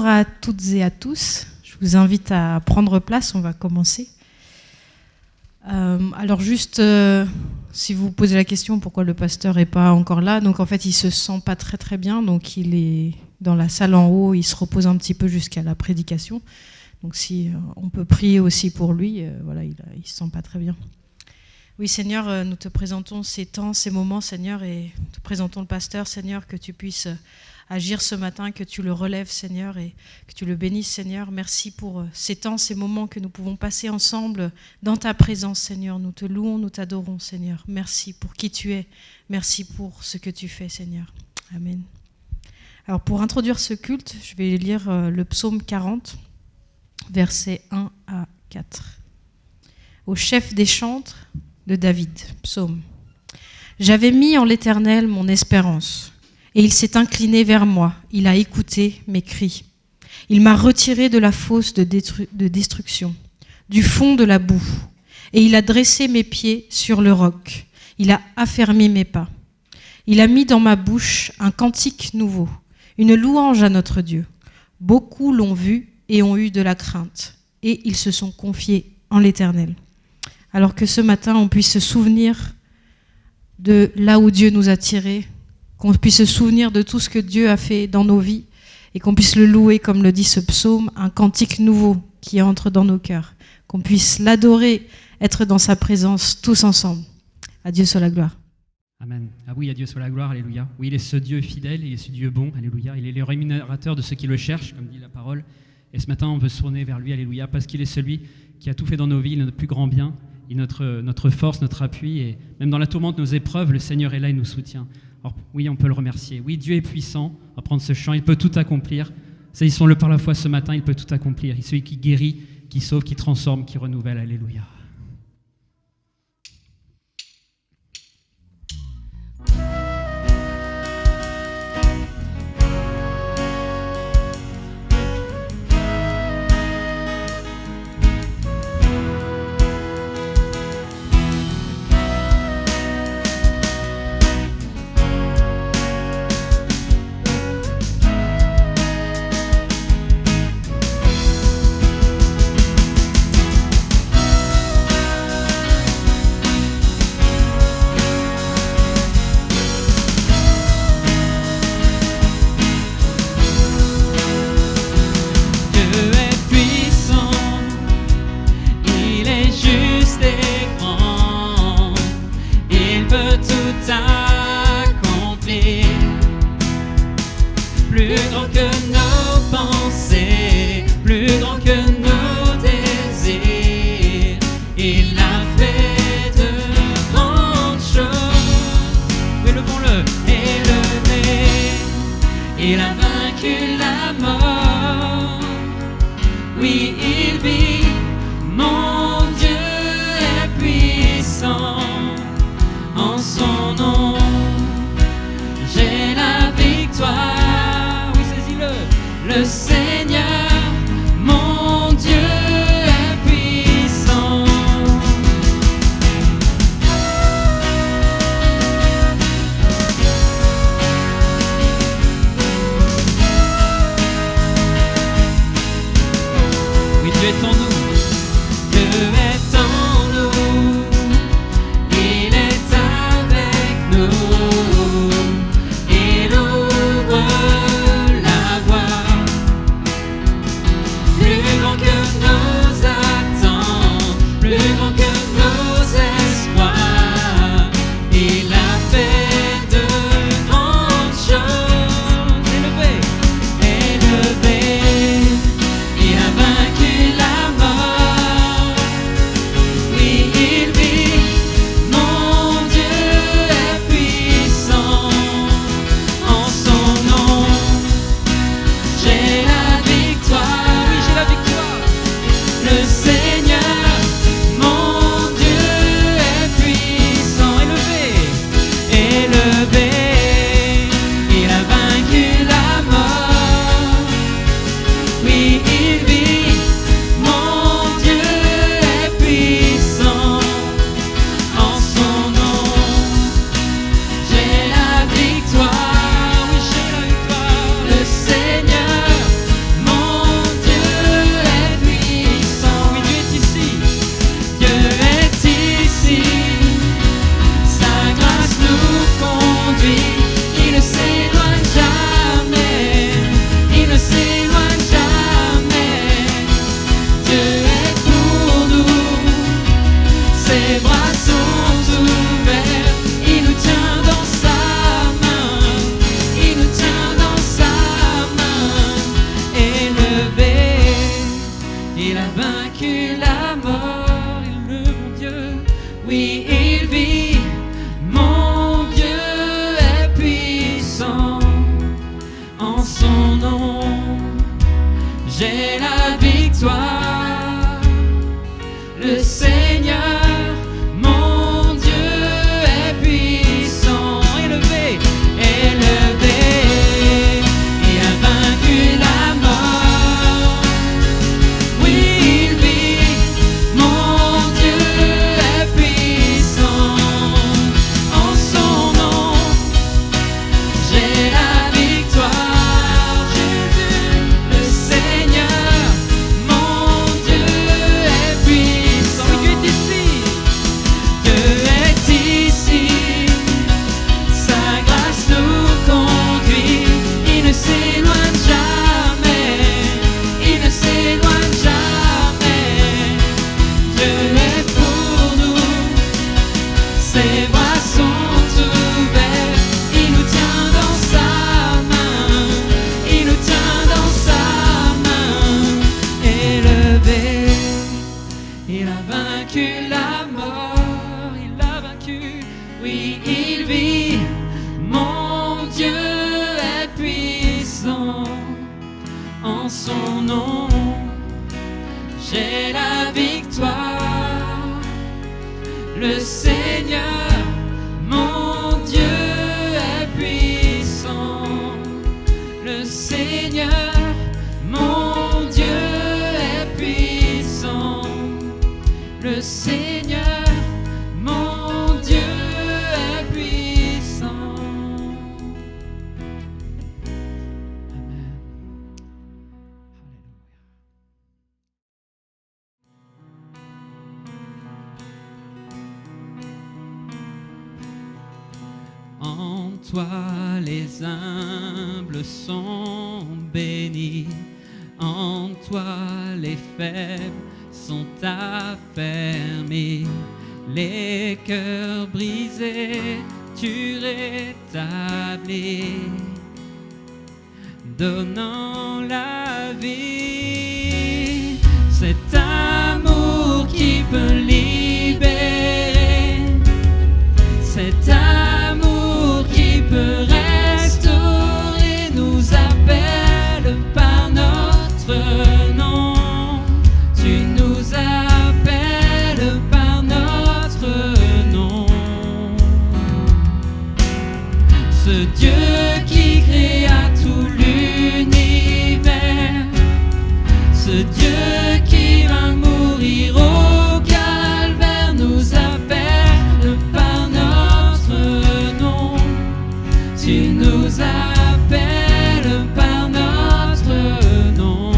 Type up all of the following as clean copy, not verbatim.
Bonjour à toutes et à tous. Je vous invite à prendre place, on va commencer. Alors juste, si vous vous posez la question pourquoi le pasteur n'est pas encore là, donc en fait il se sent pas très très bien, donc il est dans la salle en haut, il se repose un petit peu jusqu'à la prédication. Donc si on peut prier aussi pour lui, voilà, il se sent pas très bien. Oui Seigneur, nous te présentons ces temps, ces moments Seigneur, et te présentons le pasteur Seigneur, que tu puisses agir ce matin, que tu le relèves Seigneur et que tu le bénisses Seigneur. Merci pour ces temps, ces moments que nous pouvons passer ensemble dans ta présence Seigneur. Nous te louons, nous t'adorons Seigneur. Merci pour qui tu es, merci pour ce que tu fais Seigneur. Amen. Alors pour introduire ce culte, je vais lire le psaume 40, versets 1 à 4. Au chef des chantres de David, psaume. J'avais mis en l'Éternel mon espérance. Et il s'est incliné vers moi, il a écouté mes cris. Il m'a retiré de la fosse de destruction, du fond de la boue, et il a dressé mes pieds sur le roc. Il a affermi mes pas. Il a mis dans ma bouche un cantique nouveau, une louange à notre Dieu. Beaucoup l'ont vu et ont eu de la crainte, et ils se sont confiés en l'Éternel. Alors que ce matin, on puisse se souvenir de là où Dieu nous a tirés, qu'on puisse se souvenir de tout ce que Dieu a fait dans nos vies et qu'on puisse le louer, comme le dit ce psaume, un cantique nouveau qui entre dans nos cœurs, qu'on puisse l'adorer, être dans sa présence tous ensemble. À Dieu soit la gloire. Amen. Ah oui, à Dieu soit la gloire, alléluia. Oui, il est ce Dieu fidèle, il est ce Dieu bon, alléluia. Il est le rémunérateur de ceux qui le cherchent, comme dit la parole. Et ce matin, on veut se tourner vers lui, alléluia, parce qu'il est celui qui a tout fait dans nos vies, notre plus grand bien, il est notre force, notre appui. Et même dans la tourmente, nos épreuves, le Seigneur est là et nous soutient. Alors, oui, on peut le remercier. Oui, Dieu est puissant. On va prendre ce chant. Il peut tout accomplir. Saisissons-le par la foi ce matin. Il peut tout accomplir. Il est celui qui guérit, qui sauve, qui transforme, qui renouvelle. Alléluia. j'ai la victoire. Le Seigneur, mon Dieu, est puissant. Élevé, élevé, il a vaincu la mort. Oui, il vit, mon Dieu est puissant. En son nom, j'ai la victoire. Jésus, le Seigneur, mon Dieu est puissant. Oui, Dieu est ici, sa grâce nous conduit. Il ne s'éloigne jamais, il ne s'éloigne jamais. Dieu est pour nous, ses bras sont ouverts. Il nous tient dans sa main, il nous tient dans sa main. Élevé, il a vaincu la mort, il a vaincu, oui, il vit. Mon Dieu est puissant, en son nom, j'ai la victoire. Le Seigneur, mon Dieu est puissant. Le Seigneur, mon Dieu est puissant. Le Seigneur, mon Dieu est puissant. Amen. En toi les humbles sont bénis, en toi les faibles sont affermis, les cœurs brisés tu rétablis, donnant la vie. Cet amour qui peut libérer, cet amour qui peut restaurer, nous appelle par notre nom. Tu nous appelles par notre nom. Ce Dieu qui créa tout l'univers, ce Dieu qui va mourir au calvaire, nous appelle par notre nom. Tu nous appelles par notre nom.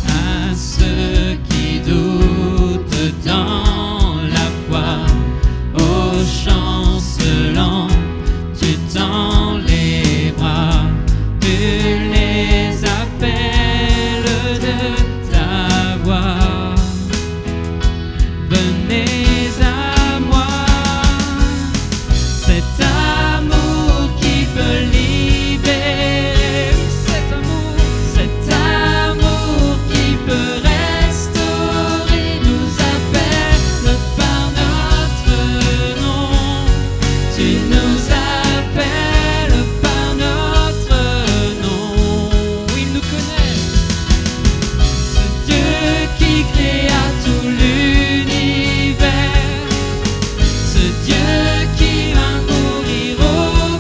À ceux qui doutent dans la foi, aux chancelants, tu tends les bras, tu les appelles de ta voix. Venez à moi, cet amour qui peut libérer, cet amour qui peut restaurer, nous appelle par notre nom. Tu nous appelles par notre nom. Il nous connaît, ce Dieu qui créa tout l'univers, ce Dieu qui va mourir au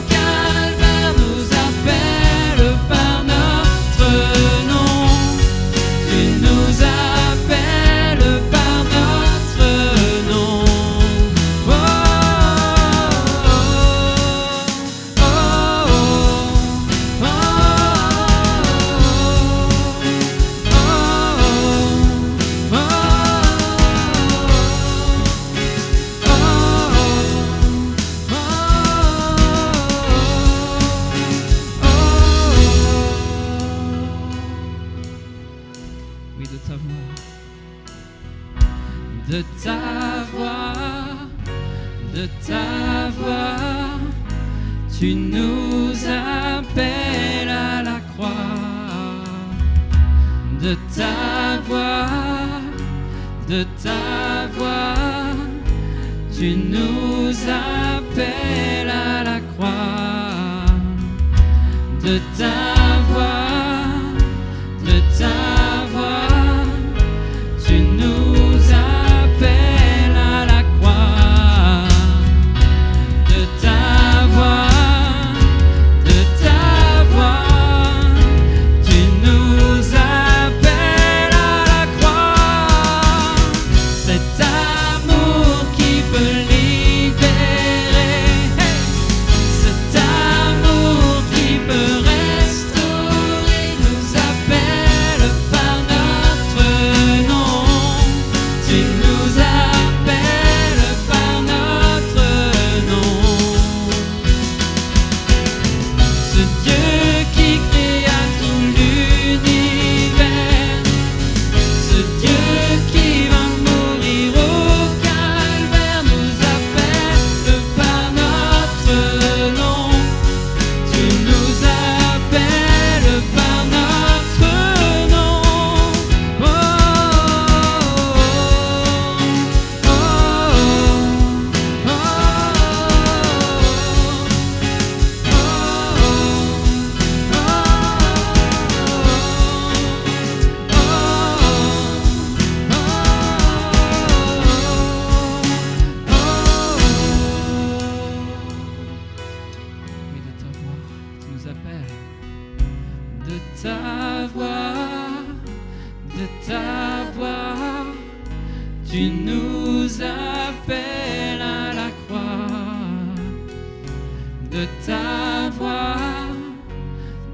calvaire, nous appelle par notre nom. Tu nous appelles par notre nom. Oh, oh, oh, oh, oui, de ta voix, de ta voix, de ta voix, tu nous appelles à la croix. De ta voix, de ta voix, tu nous appelles à la croix. de ta voix, de ta voix. Tu nous appelles à la croix, de ta voix, de ta voix. Tu nous appelles à la croix. Cet amour qui peut libérer, cet amour qui peut restaurer, nous appelle par notre nom. Tu nous appelles par notre nom. Ce Dieu qui créa tout l'univers, ce Dieu qui va mourir au calvaire, nous appelle par notre nom. Tu nous appelles par notre nom. Oh, oh, oh, oui, de ta voix, tu nous appelles. De ta voix, de ta voix, tu nous appelles à la croix. De ta voix,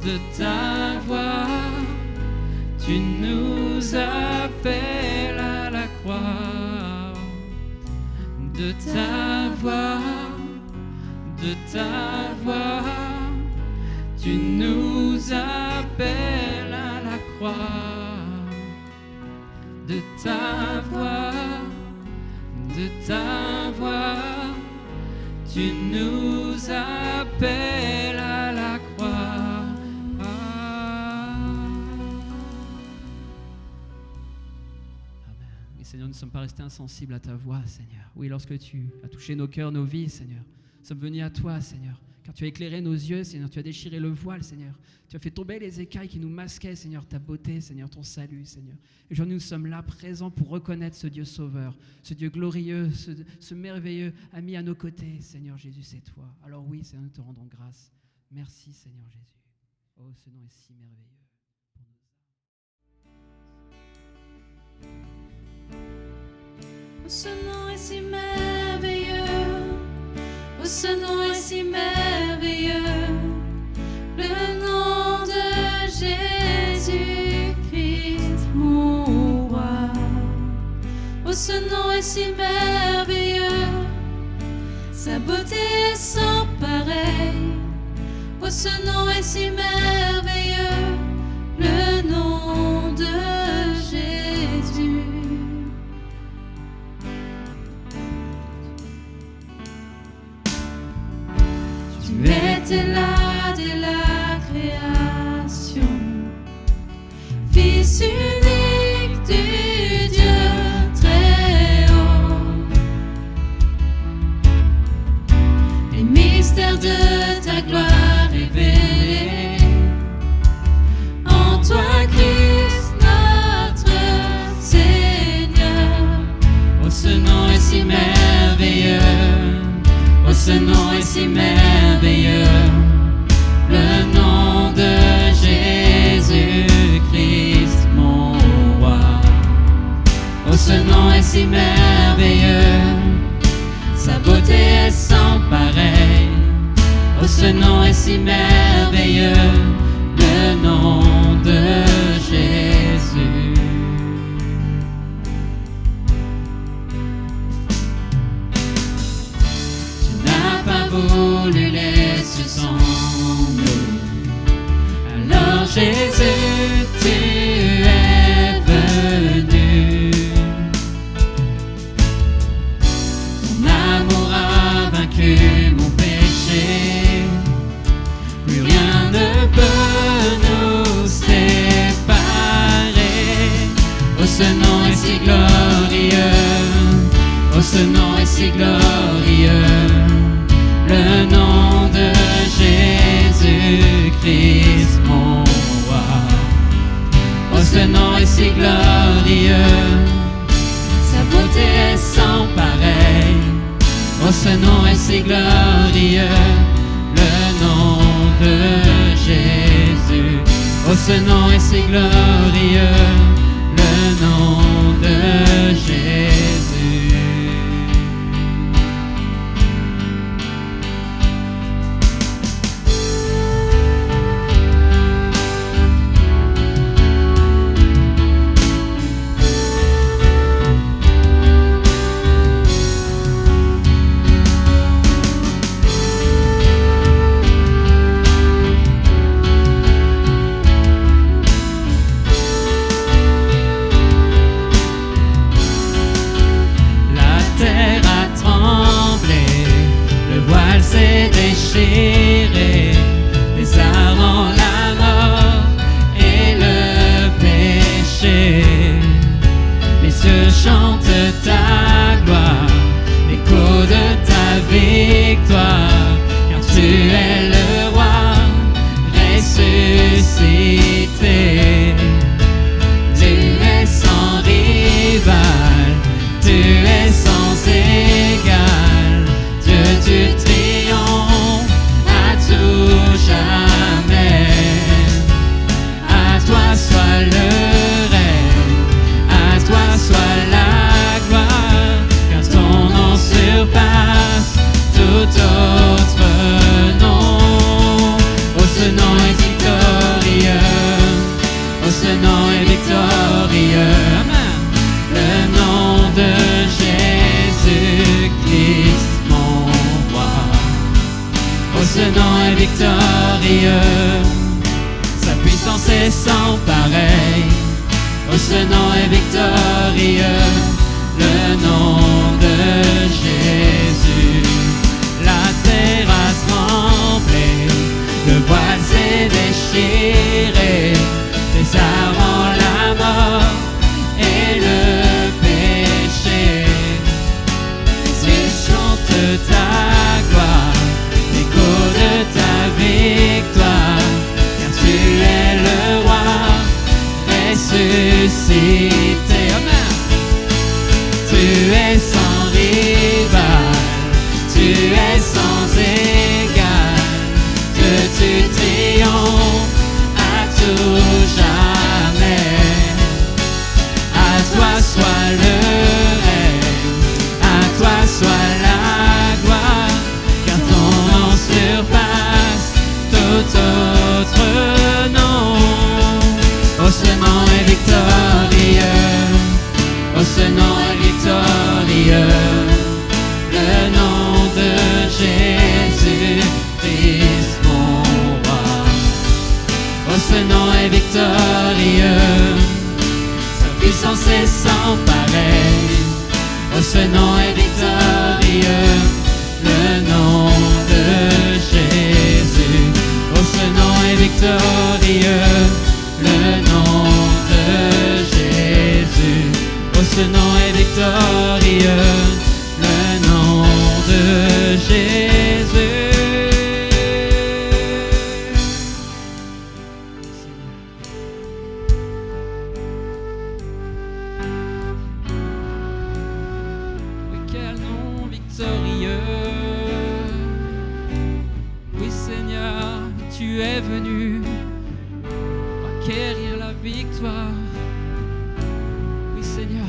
de ta voix, tu nous appelles à la croix. De ta voix, de ta voix, tu nous appelles à la croix. De ta voix, de ta voix, tu nous appelles à la croix. Amen. Oui, Seigneur, nous ne sommes pas restés insensibles à ta voix, Seigneur. Oui, lorsque tu as touché nos cœurs, nos vies, Seigneur, nous sommes venus à toi, Seigneur, car tu as éclairé nos yeux, Seigneur, tu as déchiré le voile, Seigneur. Tu as fait tomber les écailles qui nous masquaient, Seigneur, ta beauté, Seigneur, ton salut, Seigneur. Et aujourd'hui, nous sommes là, présents pour reconnaître ce Dieu sauveur, ce Dieu glorieux, ce merveilleux ami à nos côtés. Seigneur Jésus, c'est toi. Alors oui, Seigneur, nous te rendons grâce. Merci, Seigneur Jésus. Oh, ce nom est si merveilleux pour nous. Oh, ce nom est si merveilleux. Oh, ce nom est si merveilleux. Le nom de Jésus-Christ, mon roi. Oh, ce nom est si merveilleux. Sa beauté est sans pareil. Oh, ce nom est si merveilleux. Le nom de Jésus. Tu étais là dès la création, Fils unique du Dieu très haut. Les mystères de ta gloire révélés en toi, Christ, notre Seigneur. Oh, ce nom est si merveilleux. Oh, ce nom est si merveilleux. Le nom de Jésus-Christ, mon roi. Oh, ce nom est si merveilleux. Sa beauté est sans pareil. Oh, ce nom est si merveilleux. Le nom de Jésus. Tu n'as pas voulu les cieux sans nous. Alors Jésus, tu es venu. Ton amour a vaincu mon péché. Plus rien ne peut nous séparer. Oh, ce nom est si glorieux. Oh, ce nom est si glorieux. Le nom de Jésus-Christ. si glorieux, le nom de Jésus. Oh, ce nom est si glorieux, le nom de Jésus. S'est déchiré, les armes, la mort et le péché. Les cieux chantent ta gloire, l'écho de ta victoire, car tu es le roi ressuscité. Tu es sans rival, tu es sans égal, Dieu, tu triomphes à tout jamais. À toi soit le règne, à toi soit la gloire, car ton nom surpasse tout autre nom. Oh, ce nom est victorieux, oh, ce nom est victorieux. Amen. Le nom de Jésus-Christ, oh, ce nom est victorieux, sa puissance est sans pareil. Oh, ce nom est victorieux, le nom de Jésus. La terre a tremblé, le voile s'est déchiré, les armes, la mort et le péché. Ils chantent ta gloire, l'écho de ta victoire, car tu es le roi ressuscité. Amen. Tu es sans rival, tu es sans égal, Dieu, tu triomphes à tout jamais. À toi soit le règne, à toi soit la gloire, car ton nom surpasse tout autre nom. Oh, ce nom est victorieux, oh, ce nom est victorieux, le nom de Jésus-Christ, mon roi. Oh, ce nom est victorieux, sa puissance est sans pareil. Oh, ce nom est victorieux, le nom de Jésus. Oh, ce nom est victorieux, le nom de Jésus. Oh, ce nom est victorieux, le nom de Jésus. Oui, quel nom victorieux. Oui, Seigneur, tu es venu acquérir la victoire. Oui, Seigneur,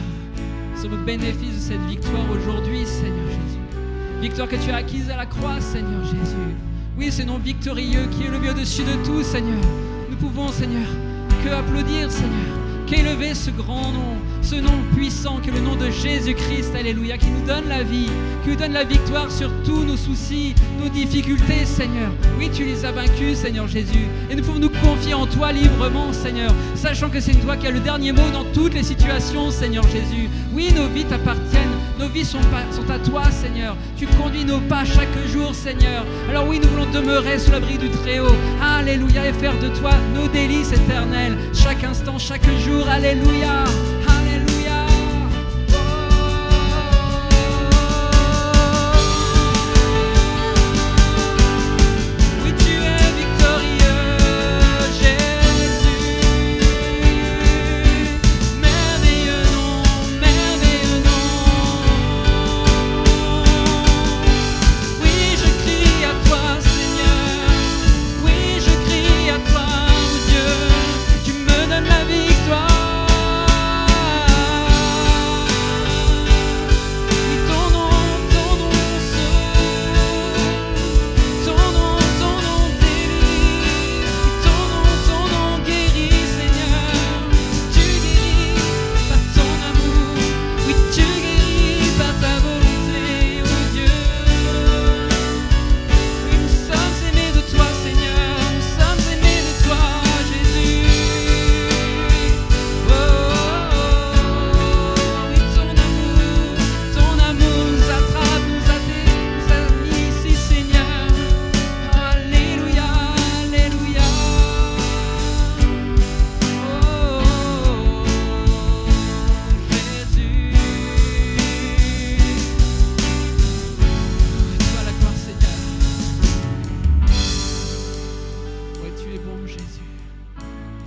nous sommes au bénéfice de cette victoire aujourd'hui, Seigneur Jésus. Victoire que tu as acquise à la croix, Seigneur Jésus. Oui, ce nom victorieux qui est le mieux au-dessus de tout, Seigneur. Nous pouvons, Seigneur, que applaudir, Seigneur, qu'élever ce grand nom, ce nom puissant que le nom de Jésus-Christ, alléluia, qui nous donne la vie, qui nous donne la victoire sur tous nos soucis, nos difficultés, Seigneur. Oui, tu les as vaincus, Seigneur Jésus, et nous pouvons nous confier en toi librement, Seigneur, sachant que c'est toi qui as le dernier mot dans toutes les situations, Seigneur Jésus. Oui, nos vies t'appartiennent, nos vies sont à toi, Seigneur. Tu conduis nos pas chaque jour, Seigneur. Alors oui, nous voulons demeurer sous l'abri du Très-Haut, alléluia, et faire de toi nos délices éternelles, chaque instant, chaque jour, alléluia, alléluia. Oui, tu es victorieux, Jésus. Merveilleux nom, merveilleux nom. Oui,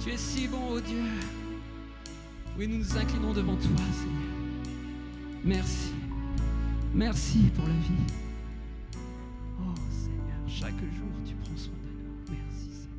Tu es si bon, oh Dieu. Oui, nous nous inclinons devant toi, Seigneur. Merci. Merci pour la vie. Oh Seigneur, chaque jour tu prends soin de nous. Merci Seigneur.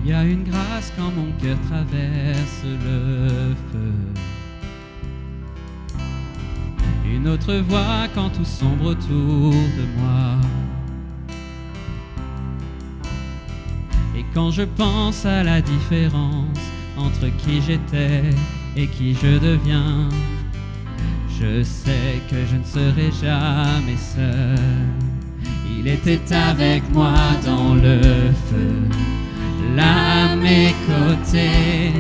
Il y a une grâce quand mon cœur traverse le feu, une autre voix quand tout sombre autour de moi. Et quand je pense à la différence entre qui j'étais et qui je deviens, je sais que je ne serai jamais seul. Il était avec moi dans le feu, là à mes côtés.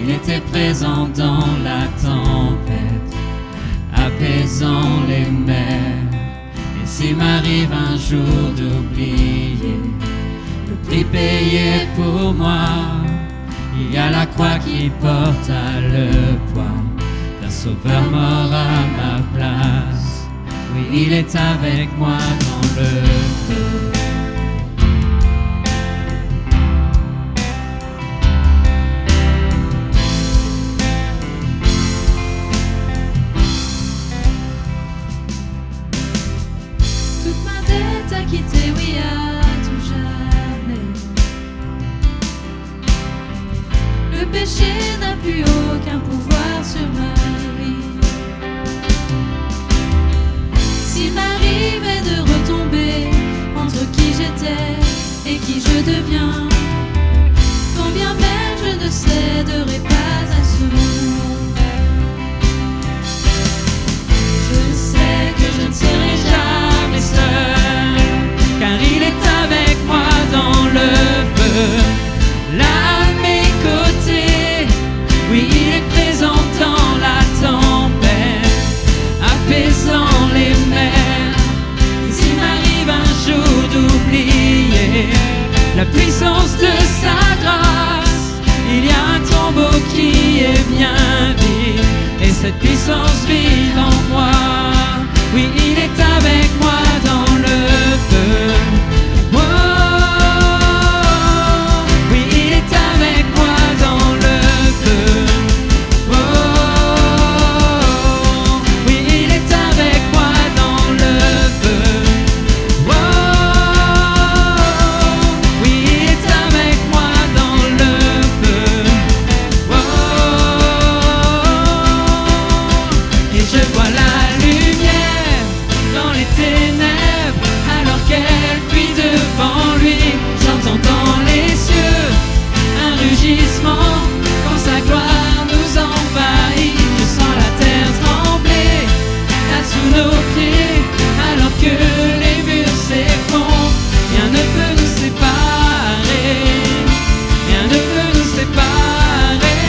Il était présent dans la tempête, apaisant les mers. Et s'il m'arrive un jour d'oublier le prix payé pour moi, il y a la croix qui porte le poids d'un sauveur mort à ma place. Oui, il est avec moi dans le feu. Quitté, oui, à tout jamais. Le péché n'a plus aucun pouvoir sur ma vie. S'il m'arrivait de retomber entre qui j'étais et qui je deviens, quand bien même je ne céderai pas à ce monde. Je sais que je ne serai jamais seul, car il est avec moi dans le feu, là à mes côtés. Oui, il est présent dans la tempête, apaisant les mers. Et s'il m'arrive un jour d'oublier la puissance de sa grâce, il y a un tombeau qui est bien vide, et cette puissance vit en moi. Oui, il est avec moi dans le feu. Oh, oui, il est avec moi dans le feu. Oh, oui, il est avec moi dans le feu. Oh, oui, il est avec moi dans le feu. Oh, et je vois la lumière dans les ténèbres, alors qu'elle fuit devant lui. J'entends dans les cieux un rugissement quand sa gloire nous envahit. Je sens la terre trembler là sous nos pieds, alors que les murs s'effondrent. Rien ne peut nous séparer, rien ne peut nous séparer.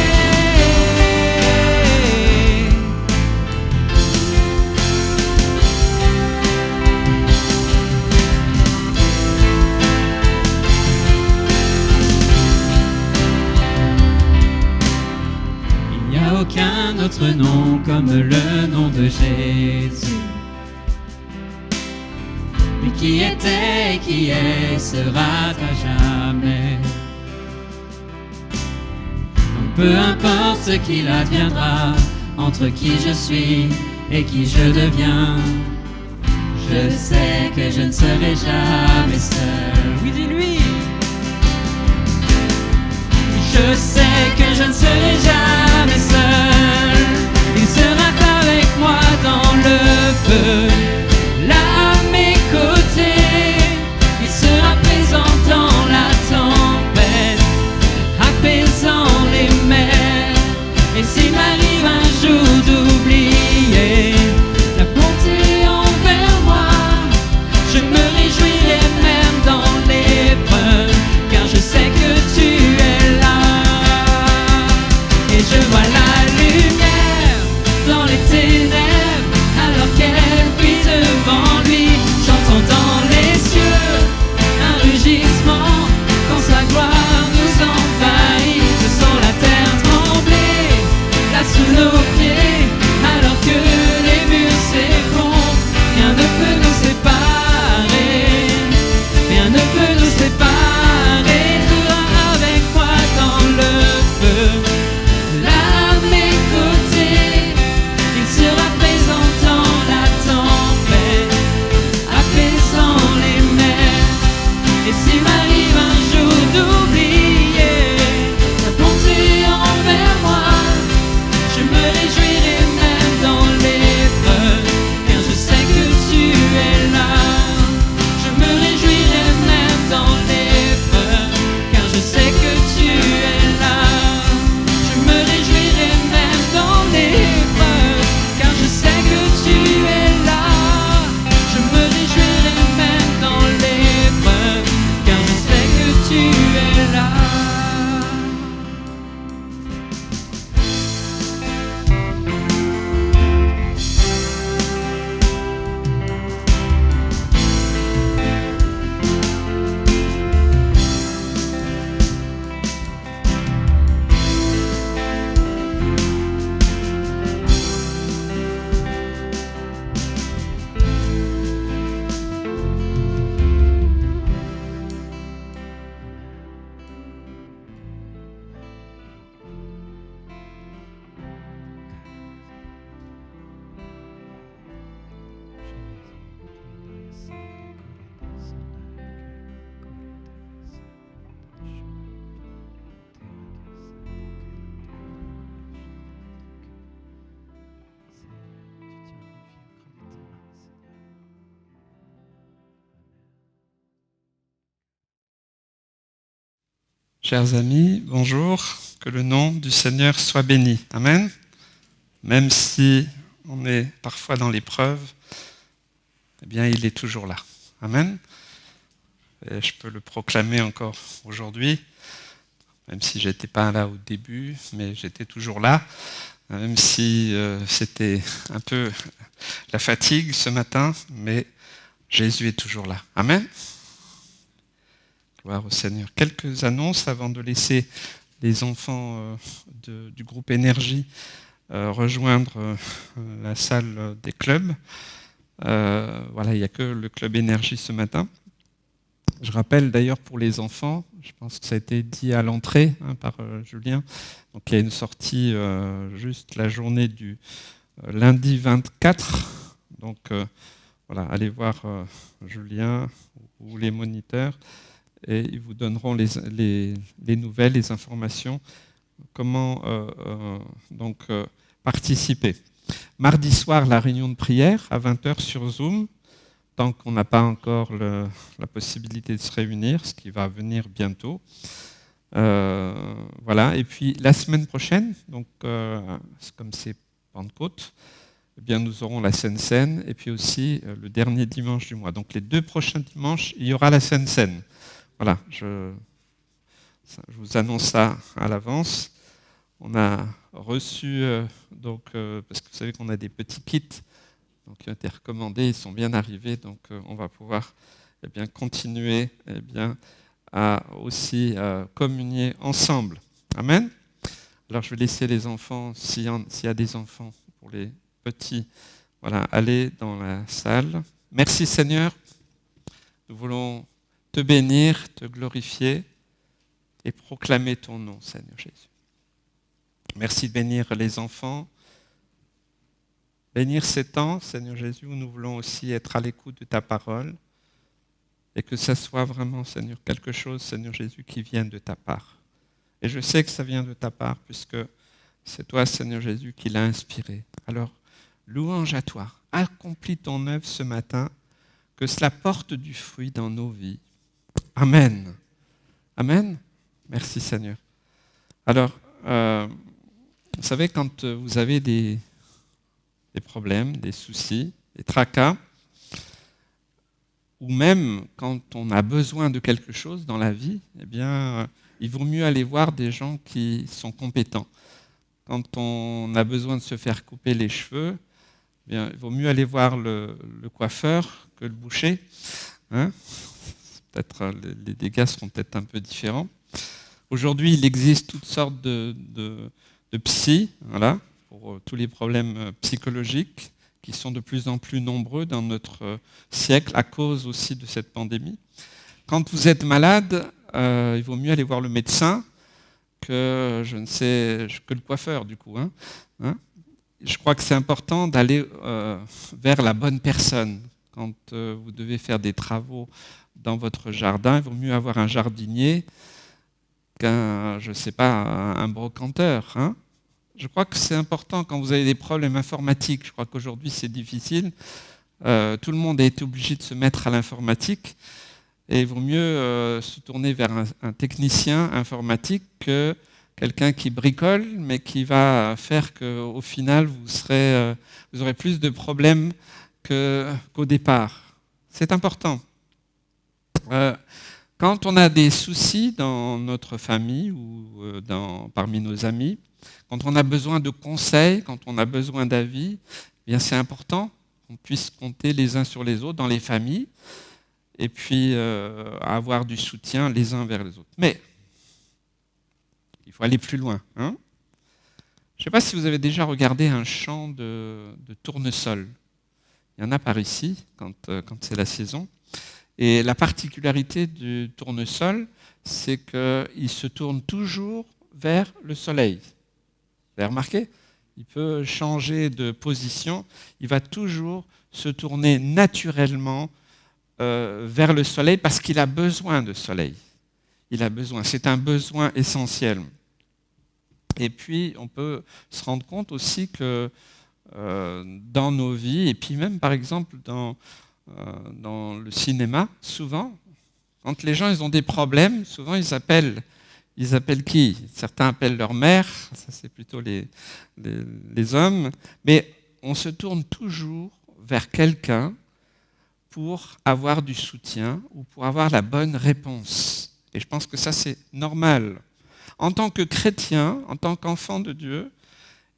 Il n'y a aucun autre nom comme le nom de Jésus. Lui qui était et qui est sera à jamais. Donc peu importe ce qu'il adviendra entre qui je suis et qui je deviens, je sais que je ne serai jamais seul. Oui, dis-lui. Je sais que je ne serai jamais seul. Il sera avec moi dans le feu, là à mes côtés. Il sera présent dans la tempête, apaisant les mers. Et s'il m'arrive un jour d'oublier Chers amis, bonjour, que le nom du Seigneur soit béni. Amen. Même si on est parfois dans l'épreuve, eh bien, il est toujours là. Amen. Et je peux le proclamer encore aujourd'hui, même si je n'étais pas là au début, mais j'étais toujours là, même si c'était un peu la fatigue ce matin, mais Jésus est toujours là. Amen. Gloire au Seigneur. Quelques annonces avant de laisser les enfants du groupe Énergie rejoindre la salle des clubs. Voilà, il n'y a que le club Énergie ce matin. Je rappelle d'ailleurs pour les enfants, je pense que ça a été dit à l'entrée par Julien, donc il y a une sortie juste la journée du lundi 24. Donc voilà, allez voir Julien ou les moniteurs et ils vous donneront les nouvelles, les informations, comment participer. Mardi soir, la réunion de prière à 20h sur Zoom, tant qu'on n'a pas encore la possibilité de se réunir, ce qui va venir bientôt. Voilà. Et puis la semaine prochaine, donc comme c'est Pentecôte, eh bien, nous aurons la Sainte Seine et puis aussi le dernier dimanche du mois. Donc les 2 prochains dimanches, il y aura la Sainte Seine. Voilà, je vous annonce ça à l'avance. On a reçu, parce que vous savez qu'on a des petits kits donc, qui ont été recommandés, ils sont bien arrivés, donc on va pouvoir continuer à aussi communier ensemble. Amen. Alors je vais laisser les enfants, s'il y a des enfants pour les petits, voilà, aller dans la salle. Merci Seigneur, nous voulons te bénir, te glorifier et proclamer ton nom, Seigneur Jésus. Merci de bénir les enfants, bénir ces temps, Seigneur Jésus, où nous voulons aussi être à l'écoute de ta parole et que ça soit vraiment, Seigneur, quelque chose, Seigneur Jésus, qui vienne de ta part. Et je sais que ça vient de ta part puisque c'est toi, Seigneur Jésus, qui l'as inspiré. Alors, louange à toi. Accomplis ton œuvre ce matin, que cela porte du fruit dans nos vies. Amen. Amen. Merci, Seigneur. Alors, vous savez, quand vous avez des problèmes, des soucis, des tracas, ou même quand on a besoin de quelque chose dans la vie, eh bien, il vaut mieux aller voir des gens qui sont compétents. Quand on a besoin de se faire couper les cheveux, eh bien, il vaut mieux aller voir le coiffeur que le boucher. Peut-être les dégâts seront peut-être un peu différents. Aujourd'hui, il existe toutes sortes de psy, voilà, pour tous les problèmes psychologiques qui sont de plus en plus nombreux dans notre siècle à cause aussi de cette pandémie. Quand vous êtes malade, il vaut mieux aller voir le médecin que le coiffeur du coup. Je crois que c'est important d'aller vers la bonne personne. Quand vous devez faire des travaux dans votre jardin, il vaut mieux avoir un jardinier qu'un, je ne sais pas, un brocanteur. Je crois que c'est important quand vous avez des problèmes informatiques. Je crois qu'aujourd'hui c'est difficile. Tout le monde a été obligé de se mettre à l'informatique. Et il vaut mieux se tourner vers un technicien informatique que quelqu'un qui bricole, mais qui va faire qu'au final, vous aurez plus de problèmes qu'au départ. C'est important. Quand on a des soucis dans notre famille ou parmi nos amis, quand on a besoin de conseils, quand on a besoin d'avis, eh bien c'est important qu'on puisse compter les uns sur les autres dans les familles et puis avoir du soutien les uns vers les autres. Mais il faut aller plus loin. Je ne sais pas si vous avez déjà regardé un champ de tournesol. Il y en a par ici, quand c'est la saison. Et la particularité du tournesol, c'est qu'il se tourne toujours vers le soleil. Vous avez remarqué ? Il peut changer de position. Il va toujours se tourner naturellement vers le soleil parce qu'il a besoin de soleil. Il a besoin. C'est un besoin essentiel. Et puis, on peut se rendre compte aussi que dans nos vies, et puis même par exemple dans le cinéma, souvent, quand les gens ils ont des problèmes, souvent ils appellent Ils appellent qui? Certains appellent leur mère, ça c'est plutôt les hommes, mais on se tourne toujours vers quelqu'un pour avoir du soutien ou pour avoir la bonne réponse. Et je pense que ça c'est normal. En tant que chrétien, en tant qu'enfant de Dieu,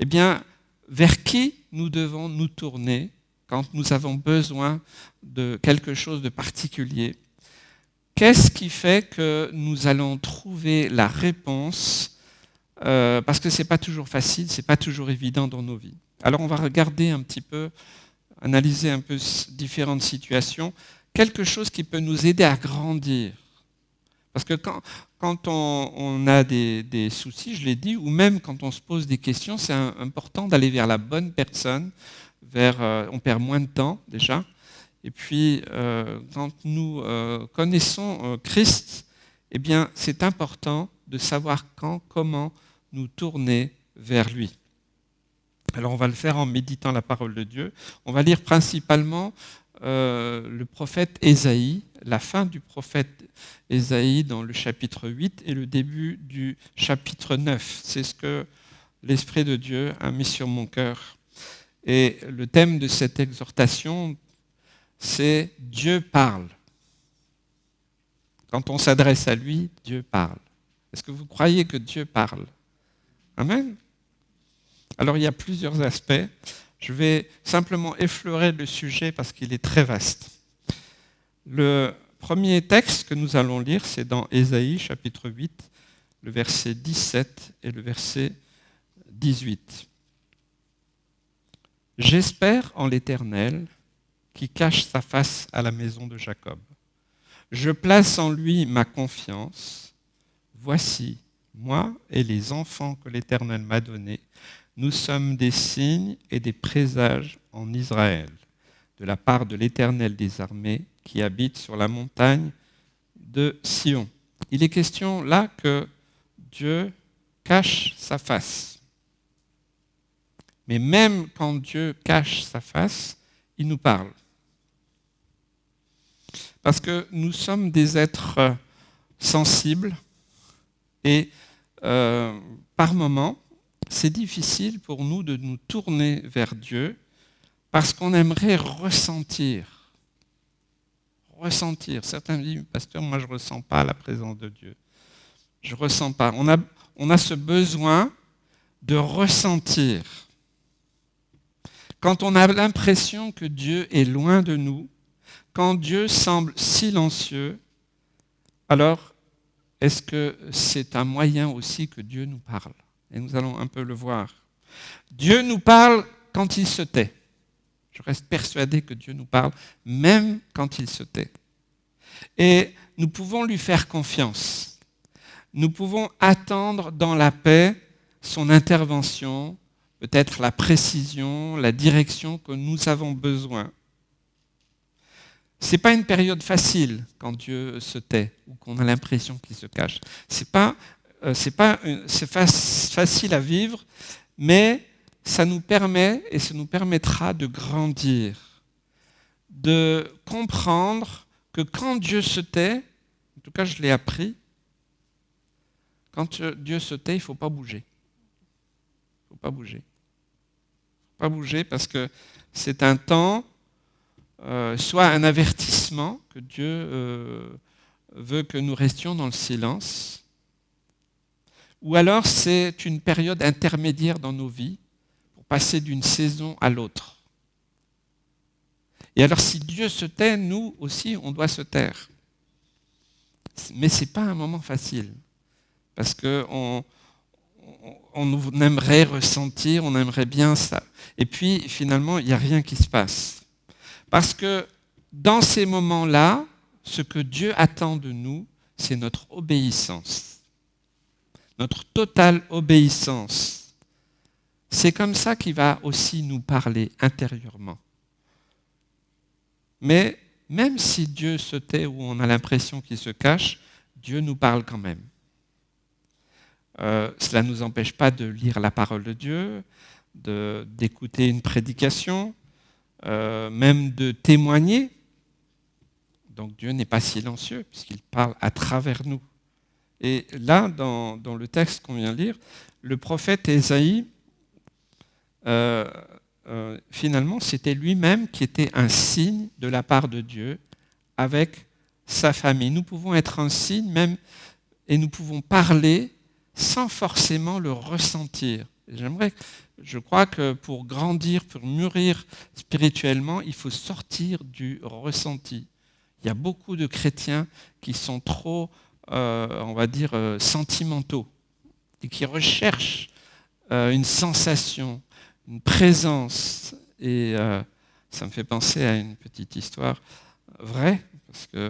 eh bien, vers qui nous devons nous tourner quand nous avons besoin de quelque chose de particulier? Qu'est-ce qui fait que nous allons trouver la réponse? Parce que ce n'est pas toujours facile, ce n'est pas toujours évident dans nos vies. Alors on va regarder un petit peu, analyser un peu différentes situations, quelque chose qui peut nous aider à grandir. Parce que quand on a des soucis, je l'ai dit, ou même quand on se pose des questions, c'est important d'aller vers la bonne personne, on perd moins de temps déjà. Et puis, quand nous connaissons Christ, eh bien, c'est important de savoir comment nous tourner vers lui. Alors, on va le faire en méditant la parole de Dieu. On va lire principalement le prophète Ésaïe, la fin du prophète Ésaïe dans le chapitre 8 et le début du chapitre 9. C'est ce que l'Esprit de Dieu a mis sur mon cœur. Et le thème de cette exhortation, c'est « Dieu parle ». Quand on s'adresse à lui, Dieu parle. Est-ce que vous croyez que Dieu parle? Amen. Alors il y a plusieurs aspects. Je vais simplement effleurer le sujet parce qu'il est très vaste. Le premier texte que nous allons lire, c'est dans Ésaïe, chapitre 8, le verset 17 et le verset 18. « J'espère en l'Éternel qui cache sa face à la maison de Jacob. Je place en lui ma confiance. Voici, moi et les enfants que l'Éternel m'a donnés, nous sommes des signes et des présages en Israël, de la part de l'Éternel des armées qui habite sur la montagne de Sion. » Il est question là que Dieu cache sa face. Mais même quand Dieu cache sa face, il nous parle. Parce que nous sommes des êtres sensibles et par moments, c'est difficile pour nous de nous tourner vers Dieu parce qu'on aimerait ressentir. Certains disent, pasteur, moi je ne ressens pas la présence de Dieu. Je ne ressens pas. On a ce besoin de ressentir. Quand on a l'impression que Dieu est loin de nous, quand Dieu semble silencieux, alors est-ce que c'est un moyen aussi que Dieu nous parle? Et nous allons un peu le voir. Dieu nous parle quand il se tait. Je reste persuadé que Dieu nous parle même quand il se tait. Et nous pouvons lui faire confiance. Nous pouvons attendre dans la paix son intervention, peut-être la précision, la direction que nous avons besoin. Ce n'est pas une période facile quand Dieu se tait ou qu'on a l'impression qu'il se cache. C'est facile à vivre, mais ça nous permet et ça nous permettra de grandir, de comprendre que quand Dieu se tait, en tout cas je l'ai appris, quand Dieu se tait, il ne faut pas bouger. Il ne faut pas bouger. Il ne faut pas bouger parce que c'est un temps, soit un avertissement que Dieu veut que nous restions dans le silence, ou alors c'est une période intermédiaire dans nos vies pour passer d'une saison à l'autre. Et alors si Dieu se tait, nous aussi on doit se taire. Mais ce n'est pas un moment facile, parce qu'on aimerait ressentir, on aimerait bien ça. Et puis finalement, il n'y a rien qui se passe. Parce que dans ces moments-là, ce que Dieu attend de nous, c'est notre obéissance. Notre totale obéissance. C'est comme ça qu'il va aussi nous parler intérieurement. Mais même si Dieu se tait ou on a l'impression qu'il se cache, Dieu nous parle quand même. Cela ne nous empêche pas de lire la parole de Dieu, d'écouter une prédication, même de témoigner. Donc Dieu n'est pas silencieux puisqu'il parle à travers nous. Et là, dans le texte qu'on vient de lire, le prophète Ésaïe, finalement, c'était lui-même qui était un signe de la part de Dieu avec sa famille. Nous pouvons être un signe même et nous pouvons parler sans forcément le ressentir. Je crois que pour grandir, pour mûrir spirituellement, il faut sortir du ressenti. Il y a beaucoup de chrétiens qui sont trop, on va dire, sentimentaux et qui recherchent une sensation, une présence. Et ça me fait penser à une petite histoire vraie, parce que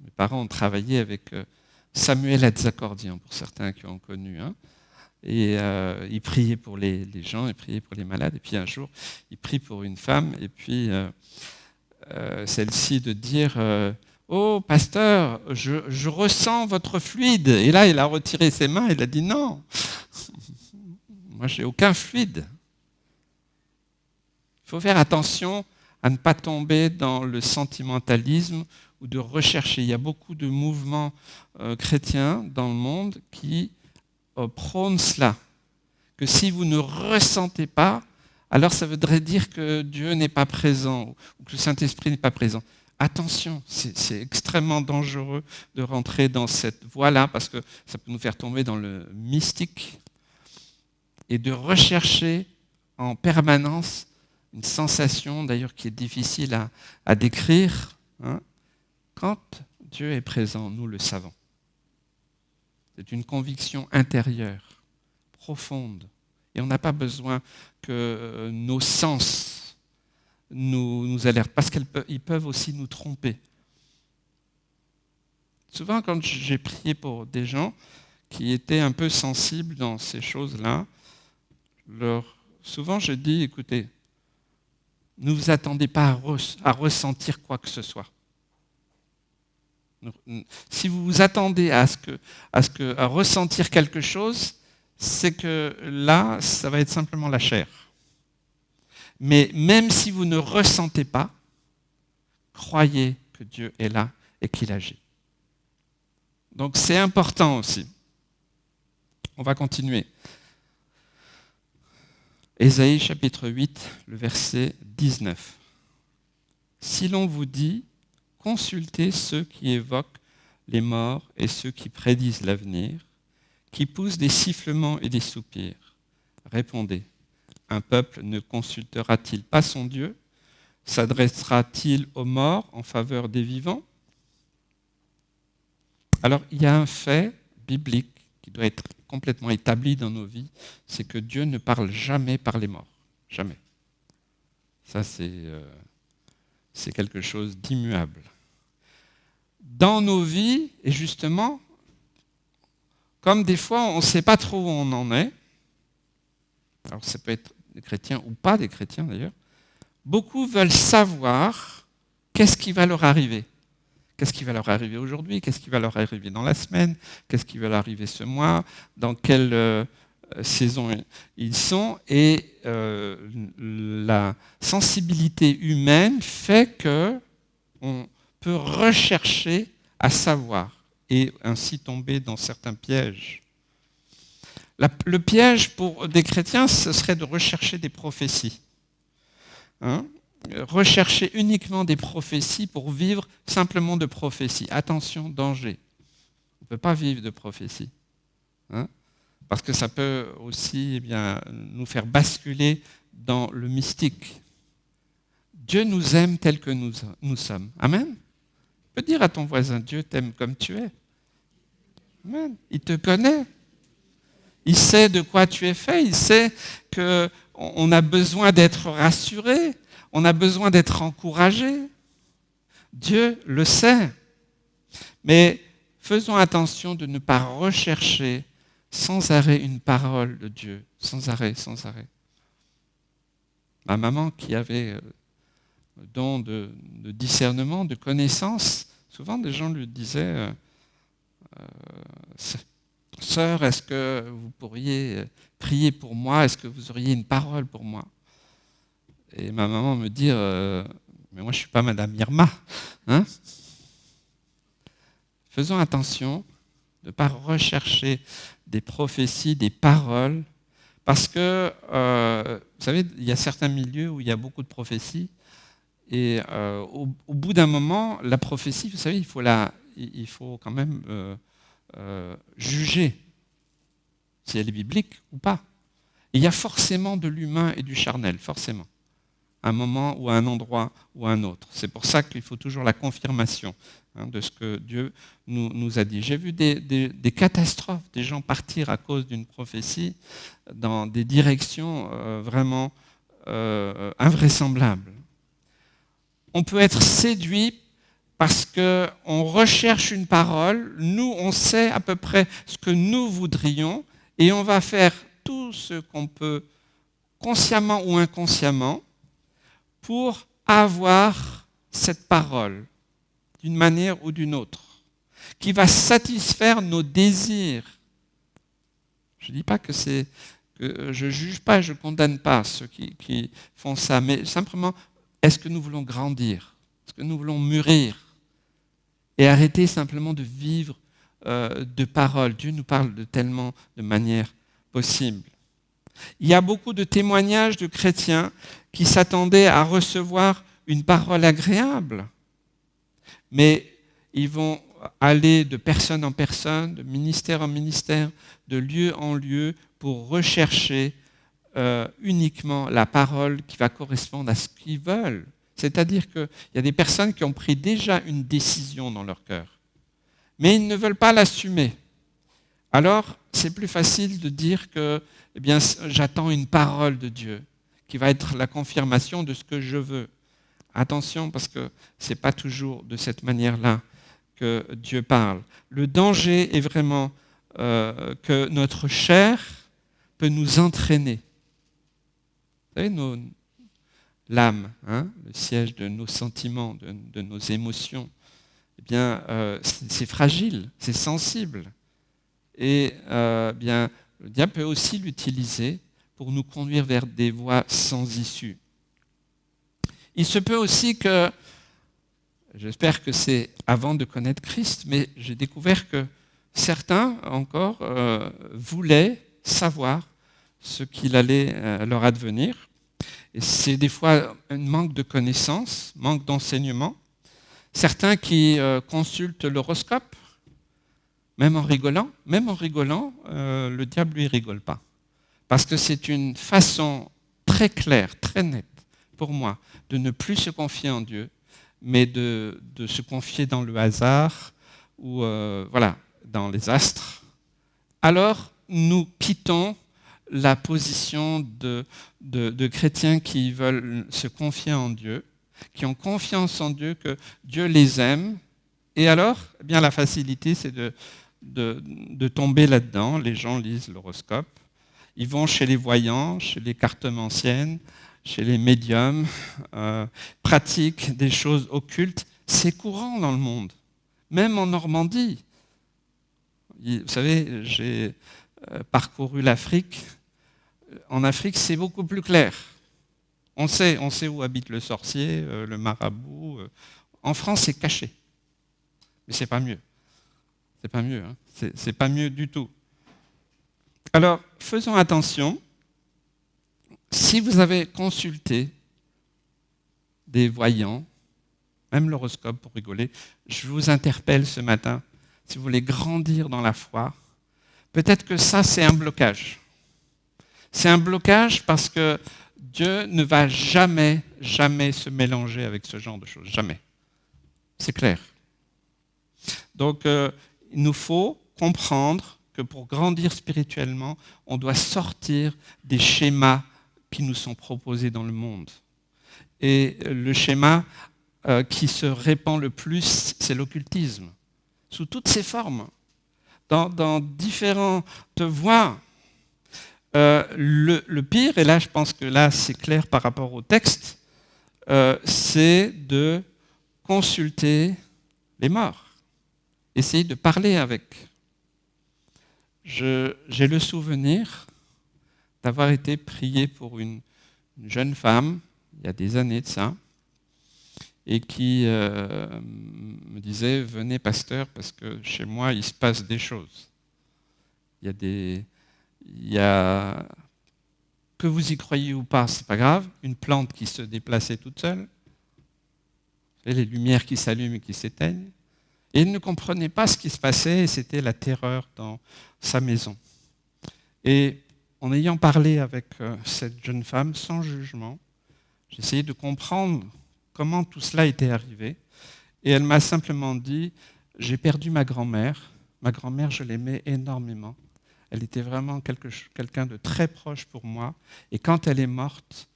mes parents ont travaillé avec Samuel Hatzacordian, pour certains qui ont connu. Hein. Et il priait pour les gens, il priait pour les malades. Et puis un jour, il prie pour une femme, et puis celle-ci de dire oh, pasteur, je ressens votre fluide. Et là, il a retiré ses mains, il a dit non, moi, j'ai aucun fluide. Il faut faire attention à ne pas tomber dans le sentimentalisme ou de rechercher. Il y a beaucoup de mouvements chrétiens dans le monde qui prônent cela. Que si vous ne ressentez pas, alors ça voudrait dire que Dieu n'est pas présent ou que le Saint-Esprit n'est pas présent. Attention, c'est extrêmement dangereux de rentrer dans cette voie-là parce que ça peut nous faire tomber dans le mystique et de rechercher en permanence une sensation, d'ailleurs qui est difficile à décrire. Hein. Quand Dieu est présent, nous le savons. C'est une conviction intérieure, profonde. Et on n'a pas besoin que nos sens nous alertent, parce qu'ils peuvent aussi nous tromper. Souvent, quand j'ai prié pour des gens qui étaient un peu sensibles dans ces choses-là, souvent je dis, écoutez, ne vous attendez pas à ressentir quoi que ce soit. Si vous vous attendez à ressentir quelque chose, c'est que là, ça va être simplement la chair. Mais même si vous ne ressentez pas, croyez que Dieu est là et qu'il agit. Donc c'est important aussi. On va continuer. Ésaïe chapitre 8, le verset 19. Si l'on vous dit, consultez ceux qui évoquent les morts et ceux qui prédisent l'avenir, qui poussent des sifflements et des soupirs, répondez, un peuple ne consultera-t-il pas son Dieu? S'adressera-t-il aux morts en faveur des vivants? Alors, il y a un fait biblique qui doit être complètement établi dans nos vies, c'est que Dieu ne parle jamais par les morts. Jamais. Ça, c'est quelque chose d'immuable. Dans nos vies, et justement, comme des fois on ne sait pas trop où on en est, alors ça peut être des chrétiens ou pas des chrétiens d'ailleurs, beaucoup veulent savoir qu'est-ce qui va leur arriver. Qu'est-ce qui va leur arriver aujourd'hui? Qu'est-ce qui va leur arriver dans la semaine? Qu'est-ce qui va leur arriver ce mois? Dans quelle saison ils sont? Et la sensibilité humaine fait qu'on peut rechercher à savoir et ainsi tomber dans certains pièges. Le piège pour des chrétiens, ce serait de rechercher des prophéties. Hein? Rechercher uniquement des prophéties pour vivre simplement de prophéties. Attention, danger. On ne peut pas vivre de prophéties. Hein? Parce que ça peut aussi nous faire basculer dans le mystique. Dieu nous aime tel que nous sommes. Amen. Tu peux dire à ton voisin, Dieu t'aime comme tu es. Amen. Il te connaît. Il sait de quoi tu es fait. Il sait qu'on a besoin d'être rassuré. On a besoin d'être encouragé. Dieu le sait. Mais faisons attention de ne pas rechercher sans arrêt une parole de Dieu. Sans arrêt, sans arrêt. Ma maman qui avait le don de discernement, de connaissance, souvent des gens lui disaient Sœur, est-ce que vous pourriez prier pour moi? Est-ce que vous auriez une parole pour moi? Et ma maman me dit mais moi je ne suis pas Madame Irma. Hein? Faisons attention de ne pas rechercher des prophéties, des paroles, parce que, vous savez, il y a certains milieux où il y a beaucoup de prophéties, et au bout d'un moment, la prophétie, vous savez, il faut quand même juger si elle est biblique ou pas. Et il y a forcément de l'humain et du charnel, forcément, à un moment ou à un endroit ou à un autre. C'est pour ça qu'il faut toujours la confirmation de ce que Dieu nous a dit. J'ai vu des catastrophes, des gens partir à cause d'une prophétie dans des directions vraiment invraisemblables. On peut être séduit parce qu'on recherche une parole, nous on sait à peu près ce que nous voudrions et on va faire tout ce qu'on peut, consciemment ou inconsciemment, pour avoir cette parole, d'une manière ou d'une autre, qui va satisfaire nos désirs. Je ne dis pas que je ne juge pas, je ne condamne pas ceux qui font ça, mais simplement, est-ce que nous voulons grandir? Est-ce que nous voulons mûrir? Et arrêter simplement de vivre de paroles. Dieu nous parle de manière possible. Il y a beaucoup de témoignages de chrétiens qui s'attendaient à recevoir une parole agréable, mais ils vont aller de personne en personne, de ministère en ministère, de lieu en lieu, pour rechercher uniquement la parole qui va correspondre à ce qu'ils veulent. C'est-à-dire qu'il y a des personnes qui ont pris déjà une décision dans leur cœur, mais ils ne veulent pas l'assumer. Alors, c'est plus facile de dire que j'attends une parole de Dieu qui va être la confirmation de ce que je veux. Attention, parce que ce n'est pas toujours de cette manière-là que Dieu parle. Le danger est vraiment que notre chair peut nous entraîner. Vous savez, l'âme, le siège de nos sentiments, de nos émotions, c'est fragile, c'est sensible. Et le diable peut aussi l'utiliser pour nous conduire vers des voies sans issue. Il se peut aussi que, j'espère que c'est avant de connaître Christ, mais j'ai découvert que certains encore voulaient savoir ce qu'il allait leur advenir. Et c'est des fois un manque de connaissances, manque d'enseignement. Certains qui consultent l'horoscope, même en rigolant, le diable lui rigole pas. Parce que c'est une façon très claire, très nette pour moi de ne plus se confier en Dieu, mais de se confier dans le hasard ou dans les astres. Alors nous quittons la position de chrétiens qui veulent se confier en Dieu, qui ont confiance en Dieu, que Dieu les aime. Et alors, la facilité, c'est de tomber là-dedans. Les gens lisent l'horoscope, ils vont chez les voyants, chez les cartomanciennes, chez les médiums, pratiquent des choses occultes. C'est courant dans le monde, même en Normandie. Vous savez, j'ai parcouru l'Afrique. En Afrique, c'est beaucoup plus clair. On sait où habite le sorcier, le marabout. En France, c'est caché. Mais c'est pas mieux. C'est pas mieux. C'est pas mieux du tout. Alors, faisons attention. Si vous avez consulté des voyants, même l'horoscope pour rigoler, je vous interpelle ce matin. Si vous voulez grandir dans la foi, peut-être que ça, c'est un blocage. C'est un blocage parce que Dieu ne va jamais se mélanger avec ce genre de choses. Jamais. C'est clair. Donc, il nous faut comprendre que pour grandir spirituellement, on doit sortir des schémas qui nous sont proposés dans le monde. Et le schéma qui se répand le plus, c'est l'occultisme, sous toutes ses formes, dans différentes voies. Le pire, et là je pense que là c'est clair par rapport au texte, c'est de consulter les morts, essayer de parler avec. J'ai le souvenir d'avoir été prié pour une jeune femme, il y a des années de ça, et qui me disait « Venez, pasteur, parce que chez moi, il se passe des choses. Il y a que vous y croyez ou pas, c'est pas grave, une plante qui se déplaçait toute seule, et les lumières qui s'allument et qui s'éteignent. » Et il ne comprenait pas ce qui se passait, et c'était la terreur dans sa maison. Et en ayant parlé avec cette jeune femme, sans jugement, j'ai essayé de comprendre comment tout cela était arrivé. Et elle m'a simplement dit, j'ai perdu ma grand-mère. Ma grand-mère, je l'aimais énormément. Elle était vraiment quelqu'un de très proche pour moi. Et quand elle est morte,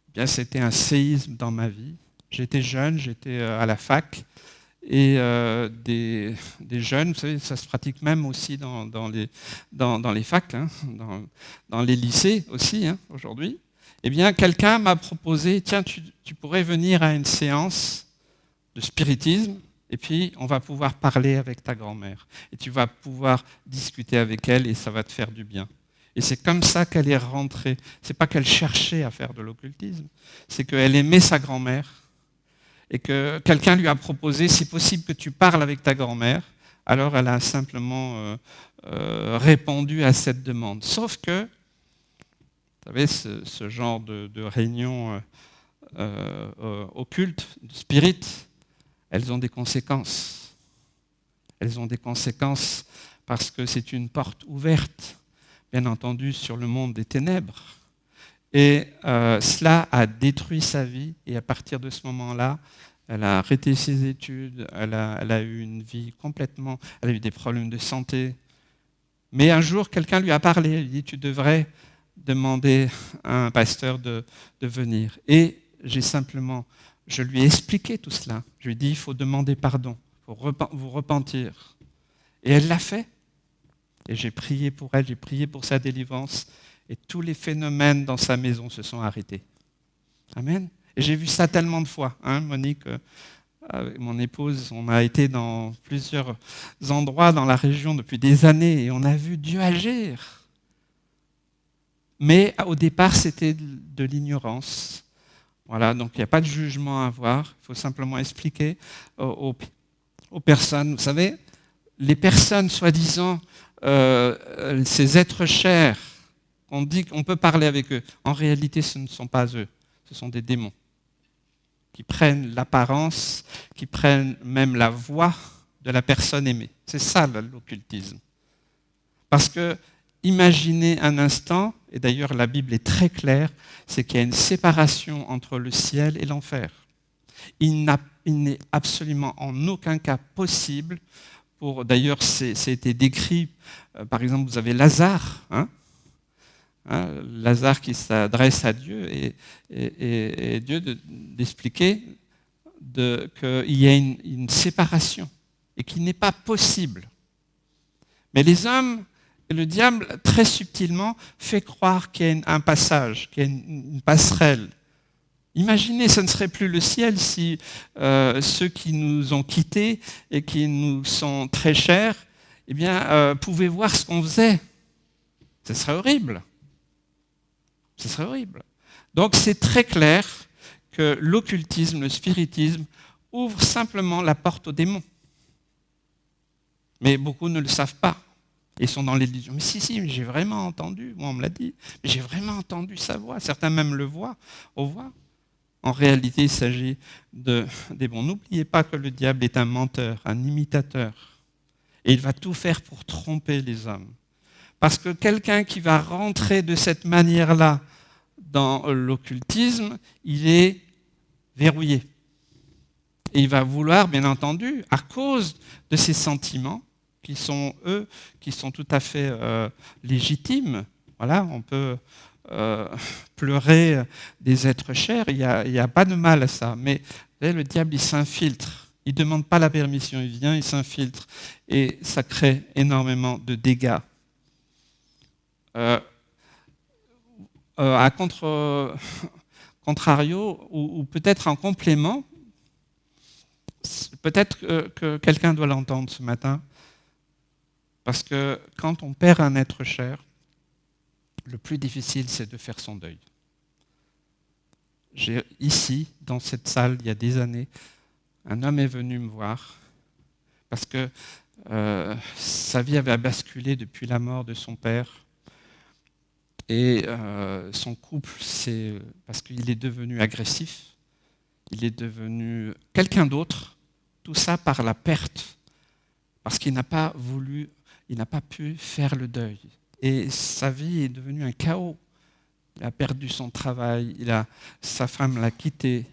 eh bien, c'était un séisme dans ma vie. J'étais jeune, j'étais à la fac. Et des jeunes, vous savez, ça se pratique même aussi dans les facs, hein, dans les lycées aussi, hein, aujourd'hui. Eh bien, quelqu'un m'a proposé, tiens, tu pourrais venir à une séance de spiritisme, et puis on va pouvoir parler avec ta grand-mère. Et tu vas pouvoir discuter avec elle, et ça va te faire du bien. Et c'est comme ça qu'elle est rentrée. C'est pas qu'elle cherchait à faire de l'occultisme, c'est qu'elle aimait sa grand-mère, et que quelqu'un lui a proposé, c'est possible que tu parles avec ta grand-mère. Alors elle a simplement répondu à cette demande. Sauf que, vous savez, ce genre de réunion occulte, de spirit, elles ont des conséquences. Elles ont des conséquences parce que c'est une porte ouverte, bien entendu, sur le monde des ténèbres. Et cela a détruit sa vie, et à partir de ce moment-là, elle a arrêté ses études, elle a eu une vie complètement... Elle a eu des problèmes de santé. Mais un jour, quelqu'un lui a parlé, il dit « Tu devrais demander à un pasteur de venir. » Et je lui ai expliqué tout cela. Je lui ai dit « Il faut demander pardon, il faut vous repentir. » Et elle l'a fait. Et j'ai prié pour elle, j'ai prié pour sa délivrance. Et tous les phénomènes dans sa maison se sont arrêtés. Amen. Et j'ai vu ça tellement de fois. Hein, Monique, avec mon épouse, on a été dans plusieurs endroits dans la région depuis des années et on a vu Dieu agir. Mais au départ, c'était de l'ignorance. Voilà, donc il n'y a pas de jugement à avoir. Il faut simplement expliquer aux personnes. Vous savez, les personnes soi-disant, ces êtres chers, on dit qu'on peut parler avec eux. En réalité, ce ne sont pas eux, ce sont des démons qui prennent l'apparence, qui prennent même la voix de la personne aimée. C'est ça l'occultisme. Parce que, imaginez un instant, et d'ailleurs la Bible est très claire, c'est qu'il y a une séparation entre le ciel et l'enfer. Il n'est absolument en aucun cas possible d'ailleurs, c'est été décrit, par exemple, vous avez Lazare, Lazare qui s'adresse à Dieu et Dieu d'expliquer qu'il y a une séparation et qu'il n'est pas possible. Mais les hommes et le diable, très subtilement, fait croire qu'il y a un passage, qu'il y a une passerelle. Imaginez, ce ne serait plus le ciel si ceux qui nous ont quittés et qui nous sont très chers, eh bien, pouvaient voir ce qu'on faisait. Ce serait horrible. Ce serait horrible. Donc c'est très clair que l'occultisme, le spiritisme, ouvre simplement la porte aux démons. Mais beaucoup ne le savent pas. Ils sont dans l'illusion. Mais si, mais j'ai vraiment entendu, moi on me l'a dit, mais j'ai vraiment entendu sa voix. Certains même le voient, on voit. En réalité, il s'agit des démons. N'oubliez pas que le diable est un menteur, un imitateur. Et il va tout faire pour tromper les hommes. Parce que quelqu'un qui va rentrer de cette manière-là dans l'occultisme, il est verrouillé. Et il va vouloir, bien entendu, à cause de ses sentiments, qui sont, eux, qui sont tout à fait légitimes. Voilà, on peut pleurer des êtres chers, il n'y a pas de mal à ça. Mais vous savez, le diable, il s'infiltre. Il ne demande pas la permission, il vient, il s'infiltre. Et ça crée énormément de dégâts. À contrario, ou peut-être en complément, peut-être que quelqu'un doit l'entendre ce matin, parce que quand on perd un être cher, le plus difficile, c'est de faire son deuil. Ici, dans cette salle, il y a des années, un homme est venu me voir parce que sa vie avait basculé depuis la mort de son père. Et son couple, c'est parce qu'il est devenu agressif, il est devenu quelqu'un d'autre, tout ça par la perte, parce qu'il n'a pas voulu, il n'a pas pu faire le deuil. Et sa vie est devenue un chaos. Il a perdu son travail, sa femme l'a quitté,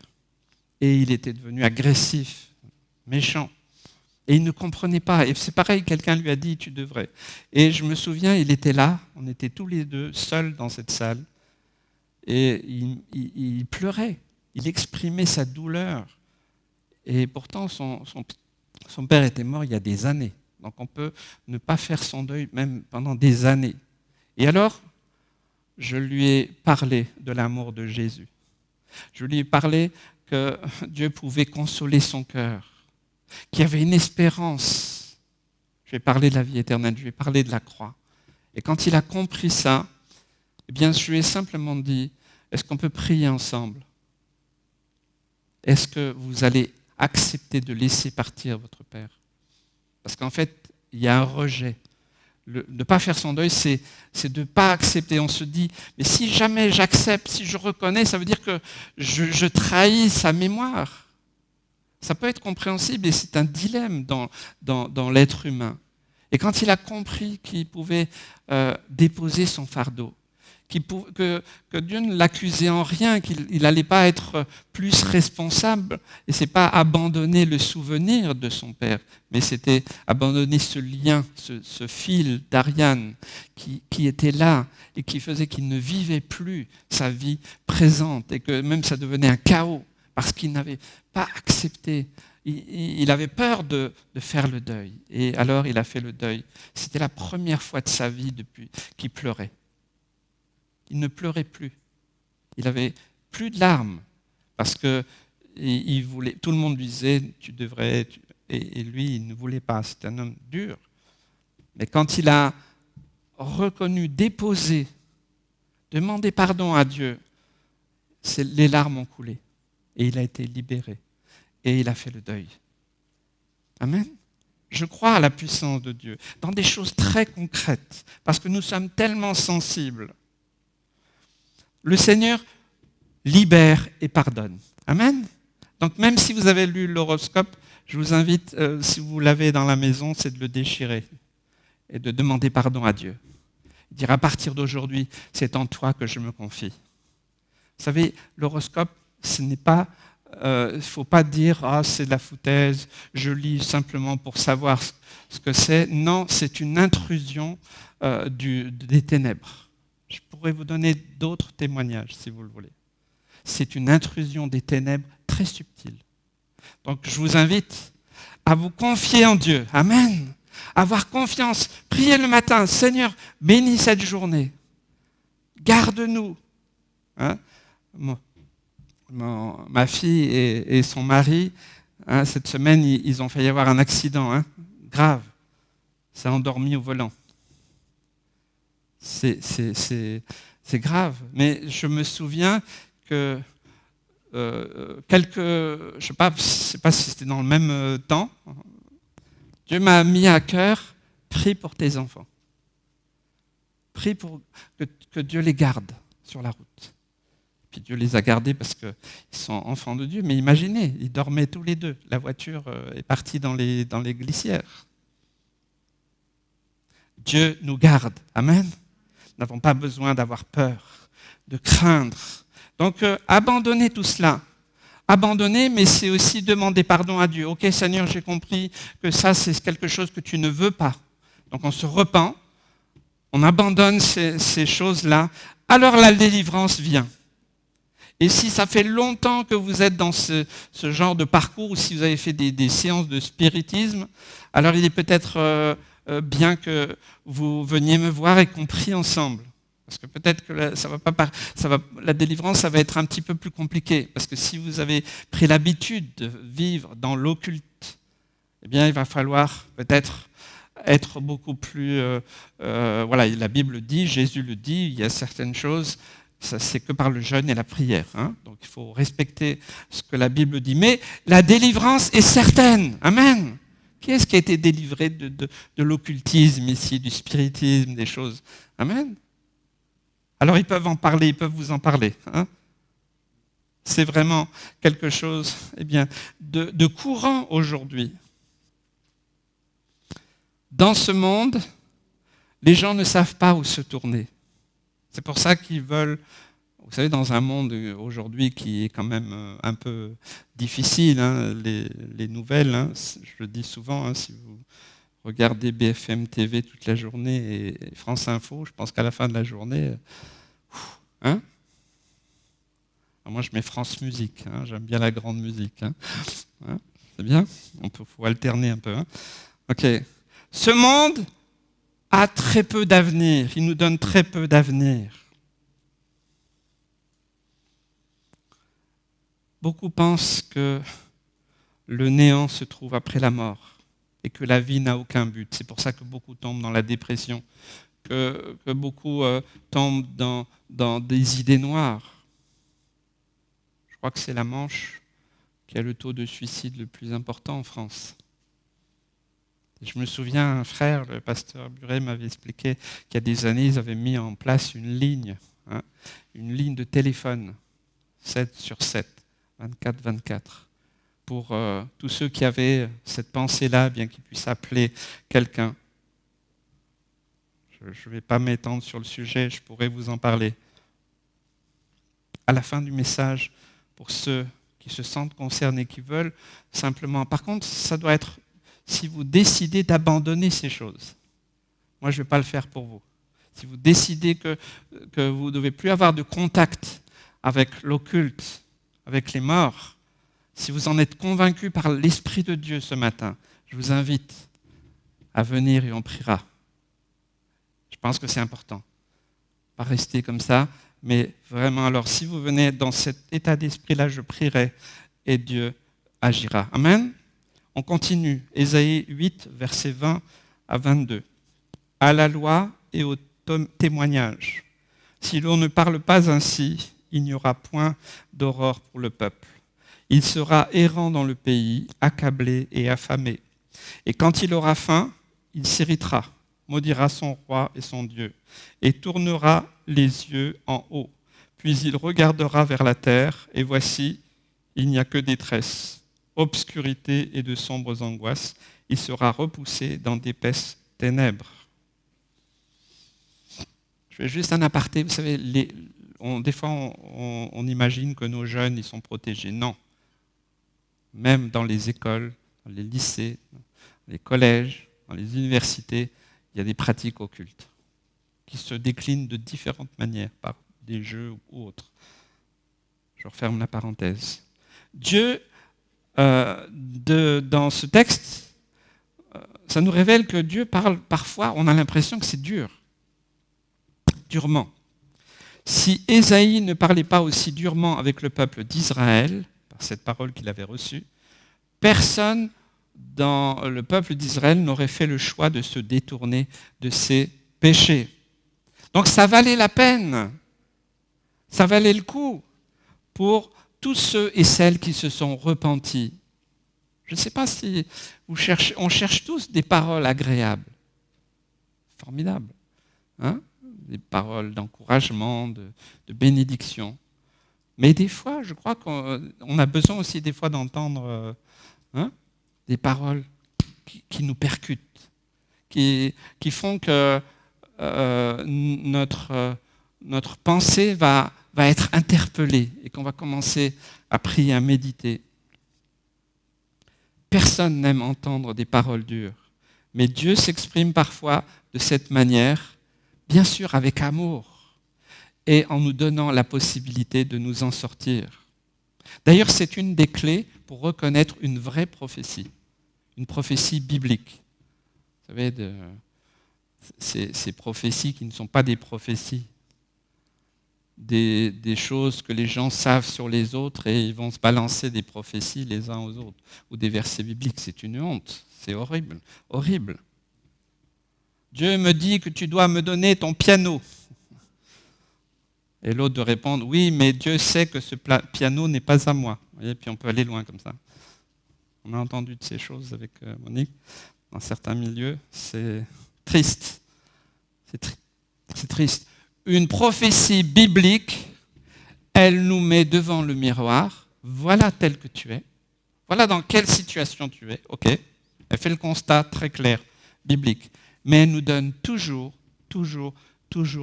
et il était devenu agressif, méchant. Et il ne comprenait pas. Et c'est pareil, quelqu'un lui a dit, tu devrais. Et je me souviens, il était là, on était tous les deux seuls dans cette salle, et il pleurait, il exprimait sa douleur. Et pourtant, son père était mort il y a des années. Donc on peut ne pas faire son deuil même pendant des années. Et alors, je lui ai parlé de l'amour de Jésus. Je lui ai parlé que Dieu pouvait consoler son cœur, qu'il y avait une espérance. Je lui ai parlé de la vie éternelle, je lui ai parlé de la croix. Et quand il a compris ça, eh bien, je lui ai simplement dit, est-ce qu'on peut prier ensemble? Est-ce que vous allez accepter de laisser partir votre père? Parce qu'en fait, il y a un rejet. De ne pas faire son deuil, c'est de ne pas accepter. On se dit, mais si jamais j'accepte, si je reconnais, ça veut dire que je trahis sa mémoire. Ça peut être compréhensible et c'est un dilemme dans l'être humain. Et quand il a compris qu'il pouvait déposer son fardeau, que Dieu ne l'accusait en rien, qu'il n'allait pas être plus responsable, et ce n'est pas abandonner le souvenir de son père, mais c'était abandonner ce lien, ce fil d'Ariane qui était là et qui faisait qu'il ne vivait plus sa vie présente et que même ça devenait un chaos parce qu'il n'avait pas accepté. Il avait peur de faire le deuil. Et alors il a fait le deuil. C'était la première fois de sa vie depuis qu'il pleurait. Il ne pleurait plus. Il n'avait plus de larmes parce que tout le monde lui disait tu devrais, et lui il ne voulait pas. C'était un homme dur. Mais quand il a reconnu, déposé, demandé pardon à Dieu, les larmes ont coulé et il a été libéré et il a fait le deuil. Amen. Je crois à la puissance de Dieu dans des choses très concrètes parce que nous sommes tellement sensibles. Le Seigneur libère et pardonne. Amen. Donc même si vous avez lu l'horoscope, je vous invite, si vous l'avez dans la maison, c'est de le déchirer et de demander pardon à Dieu. Dire à partir d'aujourd'hui, c'est en toi que je me confie. Vous savez, l'horoscope, ce n'est pas, il ne faut pas dire c'est de la foutaise, je lis simplement pour savoir ce que c'est. Non, c'est une intrusion des ténèbres. Je pourrais vous donner d'autres témoignages si vous le voulez. C'est une intrusion des ténèbres très subtile. Donc je vous invite à vous confier en Dieu. Amen. Avoir confiance. Priez le matin. Seigneur, bénis cette journée. Garde-nous. Hein? Ma fille et son mari, cette semaine, ils ont failli avoir un accident grave. Ça a endormi au volant. C'est grave. Mais je me souviens que je ne sais pas si c'était dans le même temps, Dieu m'a mis à cœur, prie pour tes enfants. Prie pour que Dieu les garde sur la route. Puis Dieu les a gardés parce qu'ils sont enfants de Dieu. Mais imaginez, ils dormaient tous les deux. La voiture est partie dans les glissières. Dieu nous garde. Amen. Nous n'avons pas besoin d'avoir peur, de craindre. Donc, abandonnez tout cela. Abandonner, mais c'est aussi demander pardon à Dieu. Ok, Seigneur, j'ai compris que ça, c'est quelque chose que tu ne veux pas. Donc, on se repent, on abandonne ces choses-là. Alors, la délivrance vient. Et si ça fait longtemps que vous êtes dans ce genre de parcours, ou si vous avez fait des séances de spiritisme, alors il est peut-être bien que vous veniez me voir et qu'on prie ensemble. Parce que peut-être que la délivrance, ça va être un petit peu plus compliqué. Parce que si vous avez pris l'habitude de vivre dans l'occulte, eh bien, il va falloir peut-être être beaucoup plus... voilà, la Bible dit, Jésus le dit, il y a certaines choses Ça, c'est que par le jeûne et la prière. Hein. Donc il faut respecter ce que la Bible dit. Mais la délivrance est certaine. Amen. Qui est-ce qui a été délivré de l'occultisme ici, du spiritisme, des choses? Amen. Alors ils peuvent en parler, ils peuvent vous en parler. Hein. C'est vraiment quelque chose de courant aujourd'hui. Dans ce monde, les gens ne savent pas où se tourner. C'est pour ça qu'ils veulent, vous savez, dans un monde aujourd'hui qui est quand même un peu difficile, hein, les nouvelles, hein, je le dis souvent, hein, si vous regardez BFM TV toute la journée et France Info, je pense qu'à la fin de la journée, hein, moi je mets France Musique, hein, j'aime bien la grande musique. Hein, hein, c'est bien, faut alterner un peu. Hein. Ok. Ce monde a très peu d'avenir, il nous donne très peu d'avenir. Beaucoup pensent que le néant se trouve après la mort et que la vie n'a aucun but. C'est pour ça que beaucoup tombent dans la dépression, que beaucoup tombent dans des idées noires. Je crois que c'est la Manche qui a le taux de suicide le plus important en France. Je me souviens, un frère, le pasteur Buret, m'avait expliqué qu'il y a des années, ils avaient mis en place une ligne de téléphone, 7/7, 24/24, pour tous ceux qui avaient cette pensée-là, bien qu'ils puissent appeler quelqu'un. Je ne vais pas m'étendre sur le sujet, je pourrais vous en parler. À la fin du message, pour ceux qui se sentent concernés, qui veulent simplement... Par contre, ça doit être... Si vous décidez d'abandonner ces choses, moi je ne vais pas le faire pour vous. Si vous décidez que vous ne devez plus avoir de contact avec l'occulte, avec les morts, si vous en êtes convaincu par l'Esprit de Dieu ce matin, je vous invite à venir et on priera. Je pense que c'est important. Pas rester comme ça, mais vraiment, alors si vous venez dans cet état d'esprit-là, je prierai et Dieu agira. Amen. On continue, Ésaïe 8, versets 20 à 22. À la loi et au témoignage. Si l'on ne parle pas ainsi, il n'y aura point d'aurore pour le peuple. Il sera errant dans le pays, accablé et affamé. Et quand il aura faim, il s'irritera, maudira son roi et son Dieu, et tournera les yeux en haut. Puis il regardera vers la terre, et voici, il n'y a que détresse, obscurité et de sombres angoisses. Il sera repoussé dans d'épaisses ténèbres. Je fais juste un aparté. Vous savez, des fois, on imagine que nos jeunes ils sont protégés. Non. Même dans les écoles, dans les lycées, dans les collèges, dans les universités, il y a des pratiques occultes qui se déclinent de différentes manières, par des jeux ou autres. Je referme la parenthèse. Dieu, dans ce texte, ça nous révèle que Dieu parle parfois, on a l'impression que c'est dur, durement. Si Ésaïe ne parlait pas aussi durement avec le peuple d'Israël, par cette parole qu'il avait reçue, personne dans le peuple d'Israël n'aurait fait le choix de se détourner de ses péchés. Donc ça valait la peine, ça valait le coup pour tous ceux et celles qui se sont repentis. Je ne sais pas si on cherche tous des paroles agréables. Formidable. Hein? Des paroles d'encouragement, de bénédiction. Mais des fois, je crois qu'on a besoin aussi des fois d'entendre des paroles qui nous percutent, qui font que notre pensée va être interpellée et qu'on va commencer à prier, à méditer. Personne n'aime entendre des paroles dures, mais Dieu s'exprime parfois de cette manière, bien sûr avec amour, et en nous donnant la possibilité de nous en sortir. D'ailleurs, c'est une des clés pour reconnaître une vraie prophétie, une prophétie biblique. Vous savez, ces prophéties qui ne sont pas des prophéties, des choses que les gens savent sur les autres et ils vont se balancer des prophéties les uns aux autres, ou des versets bibliques. C'est une honte, c'est horrible, horrible. Dieu me dit que tu dois me donner ton piano. Et l'autre de répondre, oui, mais Dieu sait que ce piano n'est pas à moi. Vous voyez, puis on peut aller loin comme ça. On a entendu de ces choses avec Monique. Dans certains milieux, c'est triste. C'est triste. Une prophétie biblique, elle nous met devant le miroir. Voilà tel que tu es. Voilà dans quelle situation tu es. Ok. Elle fait le constat très clair, biblique. Mais elle nous donne toujours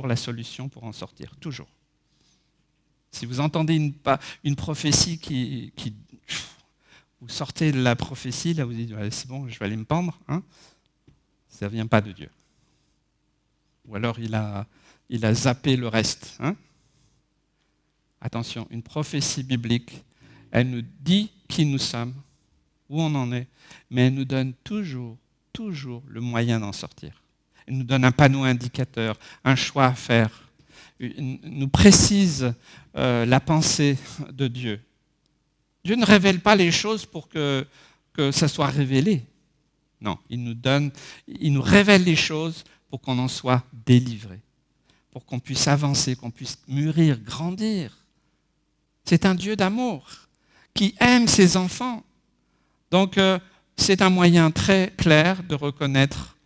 la solution pour en sortir. Toujours. Si vous entendez une prophétie qui vous sortez de la prophétie, là vous dites, c'est bon, je vais aller me pendre. Hein, ça ne vient pas de Dieu. Ou alors il a zappé le reste. Hein. Attention, une prophétie biblique, elle nous dit qui nous sommes, où on en est, mais elle nous donne toujours le moyen d'en sortir. Elle nous donne un panneau indicateur, un choix à faire, nous précise la pensée de Dieu. Dieu ne révèle pas les choses pour que ça soit révélé. Non, il nous révèle les choses pour qu'on en soit délivré, pour qu'on puisse avancer, qu'on puisse mûrir, grandir. C'est un Dieu d'amour qui aime ses enfants. Donc, c'est un moyen très clair de reconnaître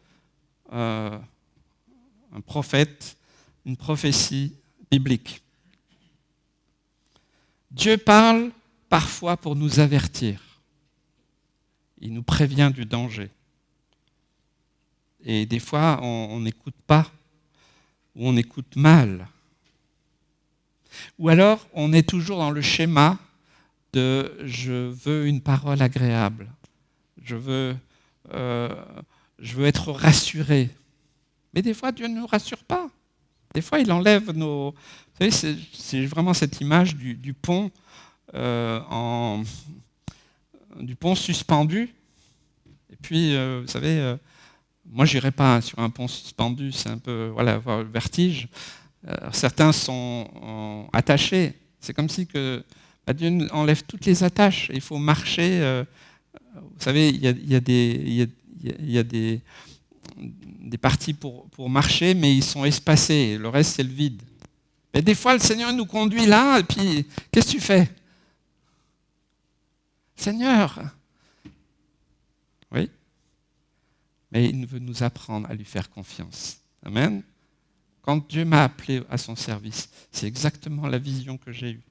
un prophète, une prophétie biblique. Dieu parle parfois pour nous avertir. Il nous prévient du danger. Et des fois, on n'écoute pas, ou on écoute mal. Ou alors, on est toujours dans le schéma de « je veux une parole agréable ». Je veux être rassuré. Mais des fois, Dieu ne nous rassure pas. Des fois, il enlève nos... Vous savez, c'est vraiment cette image du pont, du pont suspendu. Et puis, vous savez, moi, je n'irai pas sur un pont suspendu, c'est un peu, avoir le vertige. Certains sont attachés. C'est comme si Dieu enlève toutes les attaches. Il faut marcher... Vous savez, il y a des parties pour marcher, mais ils sont espacés. Le reste, c'est le vide. Mais des fois, le Seigneur nous conduit là, et puis, qu'est-ce que tu fais? Seigneur! Oui. Mais il veut nous apprendre à lui faire confiance. Amen. Quand Dieu m'a appelé à son service, c'est exactement la vision que j'ai eue.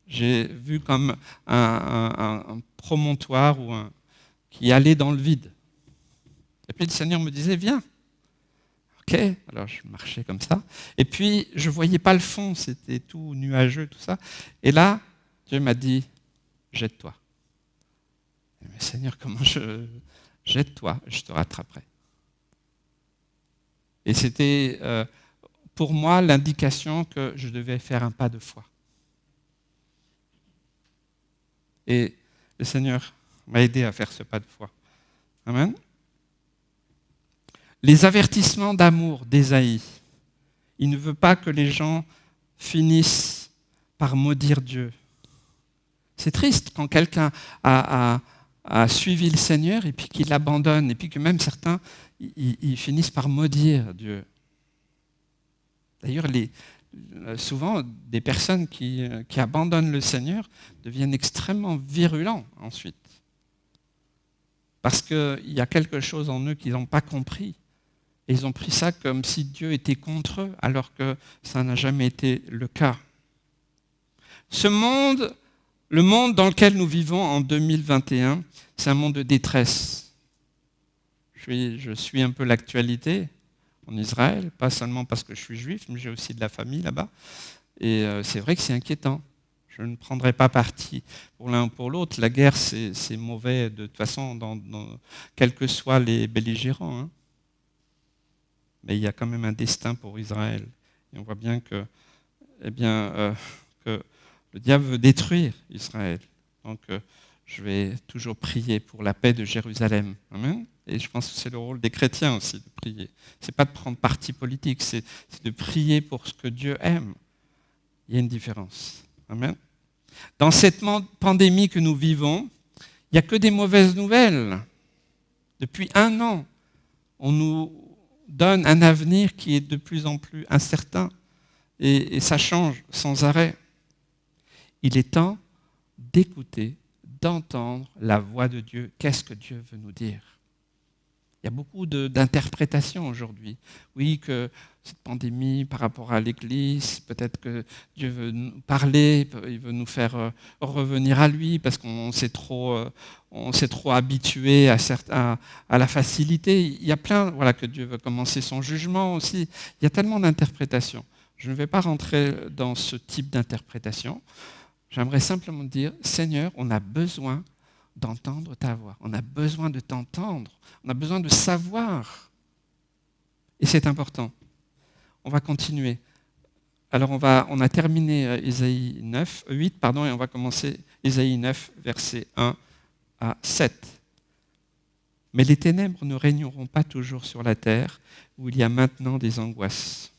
J'ai vu comme un promontoire qui allait dans le vide. Et puis le Seigneur me disait, viens. Ok, alors je marchais comme ça. Et puis je ne voyais pas le fond, c'était tout nuageux, tout ça. Et là, Dieu m'a dit, jette-toi. Mais Seigneur, comment jette-toi, je te rattraperai. Et c'était pour moi l'indication que je devais faire un pas de foi. Et le Seigneur m'a aidé à faire ce pas de foi. Amen. Les avertissements d'amour d'Ésaïe. Il ne veut pas que les gens finissent par maudire Dieu. C'est triste quand quelqu'un a suivi le Seigneur et puis qu'il l'abandonne, et puis que même certains ils finissent par maudire Dieu. D'ailleurs, souvent, des personnes qui abandonnent le Seigneur deviennent extrêmement virulents ensuite. Parce qu'il y a quelque chose en eux qu'ils n'ont pas compris. Et ils ont pris ça comme si Dieu était contre eux, alors que ça n'a jamais été le cas. Ce monde, le monde dans lequel nous vivons en 2021, c'est un monde de détresse. Je suis un peu l'actualité en Israël, pas seulement parce que je suis juif, mais j'ai aussi de la famille là-bas. Et c'est vrai que c'est inquiétant. Je ne prendrai pas parti pour l'un ou pour l'autre. La guerre, c'est mauvais de toute façon, quels que soient les belligérants. Hein. Mais il y a quand même un destin pour Israël. Et on voit bien que le diable veut détruire Israël. Donc, je vais toujours prier pour la paix de Jérusalem. Amen. Et je pense que c'est le rôle des chrétiens aussi de prier. Ce n'est pas de prendre parti politique, c'est de prier pour ce que Dieu aime. Il y a une différence. Amen. Dans cette pandémie que nous vivons, il n'y a que des mauvaises nouvelles. Depuis 1 an, on nous donne un avenir qui est de plus en plus incertain. et ça change sans arrêt. Il est temps d'écouter, d'entendre la voix de Dieu. Qu'est-ce que Dieu veut nous dire? Il y a beaucoup d'interprétations aujourd'hui. Oui, que cette pandémie par rapport à l'Église, peut-être que Dieu veut nous parler, il veut nous faire revenir à lui parce qu'on s'est trop habitué à la facilité. Il y a plein, que Dieu veut commencer son jugement aussi. Il y a tellement d'interprétations. Je ne vais pas rentrer dans ce type d'interprétation. J'aimerais simplement dire, Seigneur, on a besoin d'entendre ta voix. On a besoin de t'entendre. On a besoin de savoir. Et c'est important. On va continuer. Alors on a terminé Ésaïe 8, et on va commencer Ésaïe 9, versets 1 à 7. Mais les ténèbres ne régneront pas toujours sur la terre, où il y a maintenant des angoisses.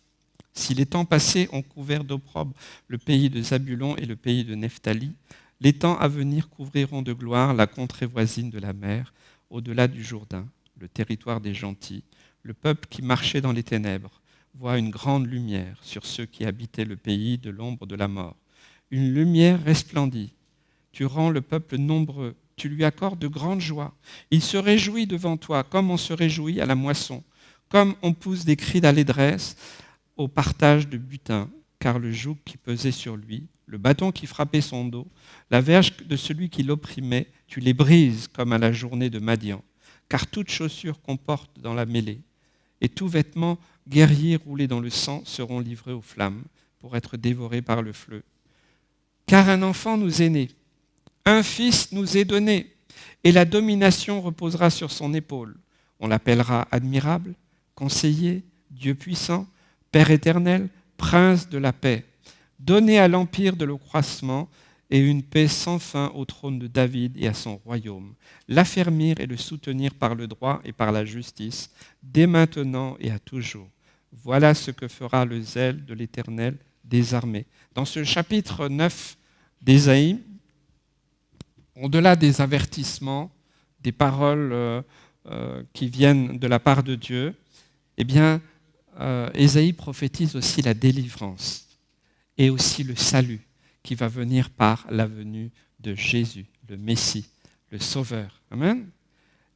Si les temps passés ont couvert d'opprobre le pays de Zabulon et le pays de Nephtali, les temps à venir couvriront de gloire la contrée voisine de la mer, au-delà du Jourdain, le territoire des gentils. Le peuple qui marchait dans les ténèbres voit une grande lumière sur ceux qui habitaient le pays de l'ombre de la mort. Une lumière resplendit. Tu rends le peuple nombreux, tu lui accordes de grandes joies. Il se réjouit devant toi, comme on se réjouit à la moisson, comme on pousse des cris d'allégresse au partage de butin, car le joug qui pesait sur lui, le bâton qui frappait son dos, la verge de celui qui l'opprimait, tu les brises comme à la journée de Madian, car toute chaussure qu'on porte dans la mêlée, et tout vêtement guerrier roulé dans le sang seront livrés aux flammes pour être dévorés par le feu. Car un enfant nous est né, un fils nous est donné, et la domination reposera sur son épaule. On l'appellera admirable, conseiller, Dieu puissant, Père éternel, prince de la paix. Donné à l'empire de l'accroissement et une paix sans fin au trône de David et à son royaume. L'affermir et le soutenir par le droit et par la justice, dès maintenant et à toujours. Voilà ce que fera le zèle de l'Éternel des armées. Dans ce chapitre 9 d'Ésaïe, au-delà des avertissements, des paroles qui viennent de la part de Dieu, eh bien, Ésaïe prophétise aussi la délivrance et aussi le salut qui va venir par la venue de Jésus, le Messie, le Sauveur. Amen.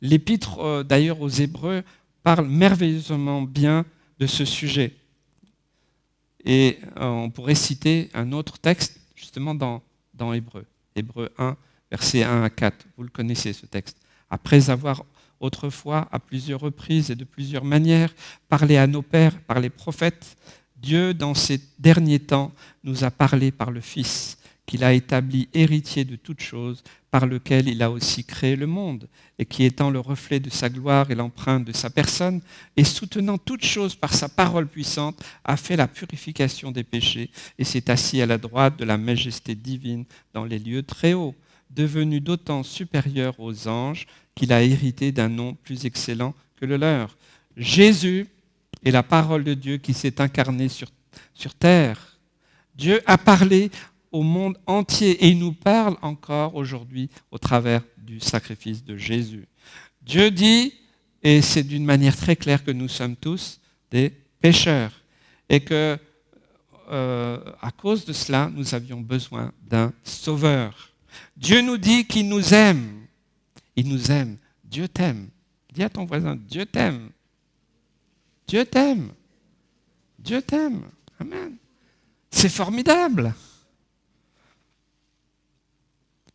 L'épître, d'ailleurs, aux Hébreux parle merveilleusement bien de ce sujet. Et on pourrait citer un autre texte, justement, dans Hébreux. Hébreux 1, versets 1 à 4. Vous le connaissez, ce texte. Après avoir autrefois, à plusieurs reprises et de plusieurs manières, parlé à nos pères par les prophètes, Dieu, dans ces derniers temps, nous a parlé par le Fils, qu'il a établi héritier de toutes choses, par lequel il a aussi créé le monde, et qui étant le reflet de sa gloire et l'empreinte de sa personne, et soutenant toutes choses par sa parole puissante, a fait la purification des péchés, et s'est assis à la droite de la majesté divine dans les lieux très hauts, devenu d'autant supérieur aux anges qu'il a hérité d'un nom plus excellent que le leur. Jésus est la parole de Dieu qui s'est incarnée sur terre. Dieu a parlé au monde entier et il nous parle encore aujourd'hui au travers du sacrifice de Jésus. Dieu dit, et c'est d'une manière très claire que nous sommes tous des pécheurs et que à cause de cela, nous avions besoin d'un sauveur. Dieu nous dit qu'il nous aime. Il nous aime. Dieu t'aime. Dis à ton voisin, Dieu t'aime. Dieu t'aime. Dieu t'aime. Amen. C'est formidable.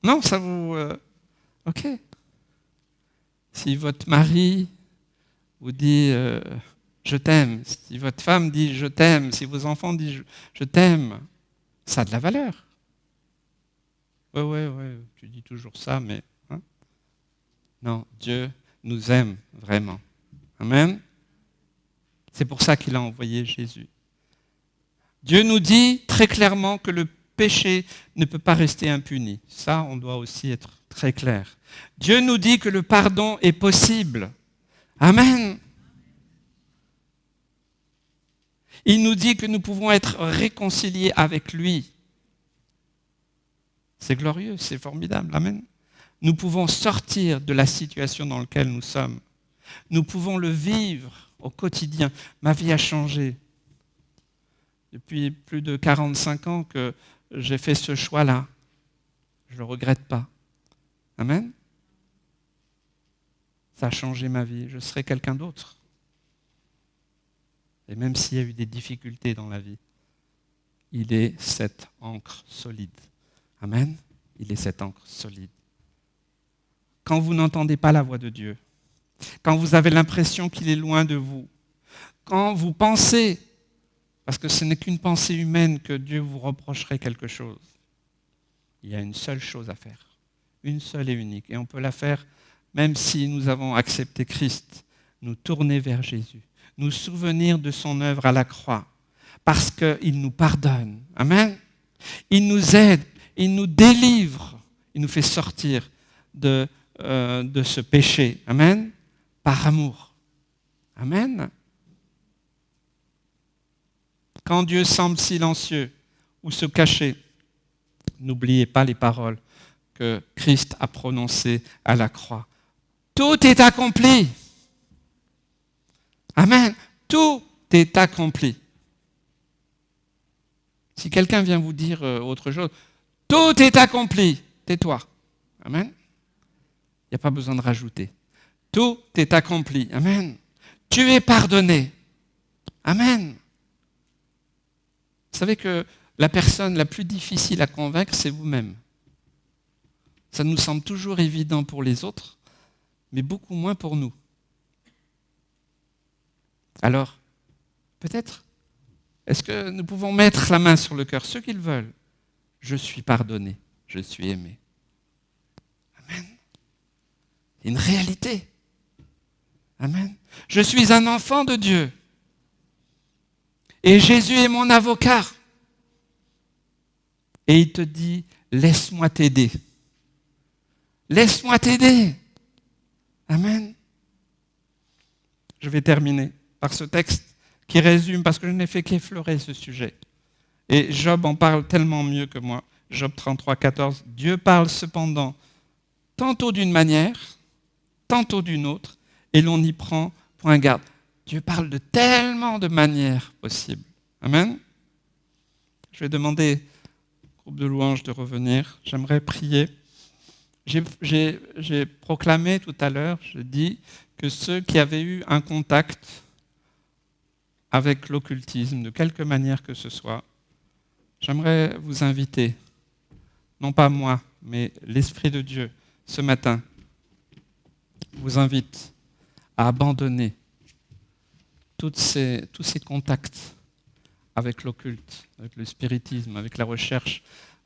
Non, ça vous... ok. Si votre mari vous dit je t'aime, si votre femme dit je t'aime, si vos enfants disent je t'aime, ça a de la valeur. Ouais, tu dis toujours ça, mais... Non, Dieu nous aime vraiment. Amen. C'est pour ça qu'il a envoyé Jésus. Dieu nous dit très clairement que le péché ne peut pas rester impuni. Ça, on doit aussi être très clair. Dieu nous dit que le pardon est possible. Amen. Il nous dit que nous pouvons être réconciliés avec lui. C'est glorieux, c'est formidable. Amen. Nous pouvons sortir de la situation dans laquelle nous sommes. Nous pouvons le vivre au quotidien. Ma vie a changé. depuis plus de 45 ans que j'ai fait ce choix-là. Je ne le regrette pas. Amen. Ça a changé ma vie. Je serai quelqu'un d'autre. Et même s'il y a eu des difficultés dans la vie, il est cette encre solide. Amen. Il est cette encre solide. Quand vous n'entendez pas la voix de Dieu, quand vous avez l'impression qu'il est loin de vous, quand vous pensez, parce que ce n'est qu'une pensée humaine que Dieu vous reprocherait quelque chose, il y a une seule chose à faire, une seule et unique. Et on peut la faire même si nous avons accepté Christ, nous tourner vers Jésus, nous souvenir de son œuvre à la croix, parce qu'il nous pardonne. Amen. Il nous aide, il nous délivre, il nous fait sortir de ce péché. Amen. Par amour. Amen. Quand Dieu semble silencieux ou se cacher, n'oubliez pas les paroles que Christ a prononcées à la croix. Tout est accompli. Amen. Tout est accompli. Si quelqu'un vient vous dire autre chose, tout est accompli. Tais-toi. Amen. Il n'y a pas besoin de rajouter. Tout est accompli. Amen. Tu es pardonné. Amen. Vous savez que la personne la plus difficile à convaincre, c'est vous-même. Ça nous semble toujours évident pour les autres, mais beaucoup moins pour nous. Alors, peut-être, est-ce que nous pouvons mettre la main sur le cœur, ceux qui le veulent? Je suis pardonné, je suis aimé. Amen. Une réalité. Amen. Je suis un enfant de Dieu. Et Jésus est mon avocat. Et il te dit, laisse-moi t'aider. Laisse-moi t'aider. Amen. Je vais terminer par ce texte qui résume, parce que je n'ai fait qu'effleurer ce sujet. Et Job en parle tellement mieux que moi. Job 33, 14. Dieu parle cependant tantôt d'une manière, tantôt d'une autre, et l'on y prend point garde. Dieu parle de tellement de manières possibles. Amen. Je vais demander au groupe de louanges de revenir. J'aimerais prier. J'ai proclamé tout à l'heure, je dis que ceux qui avaient eu un contact avec l'occultisme, de quelque manière que ce soit, j'aimerais vous inviter, non pas moi, mais l'Esprit de Dieu, ce matin, vous invite à abandonner tous ces contacts avec l'occulte, avec le spiritisme, avec la recherche,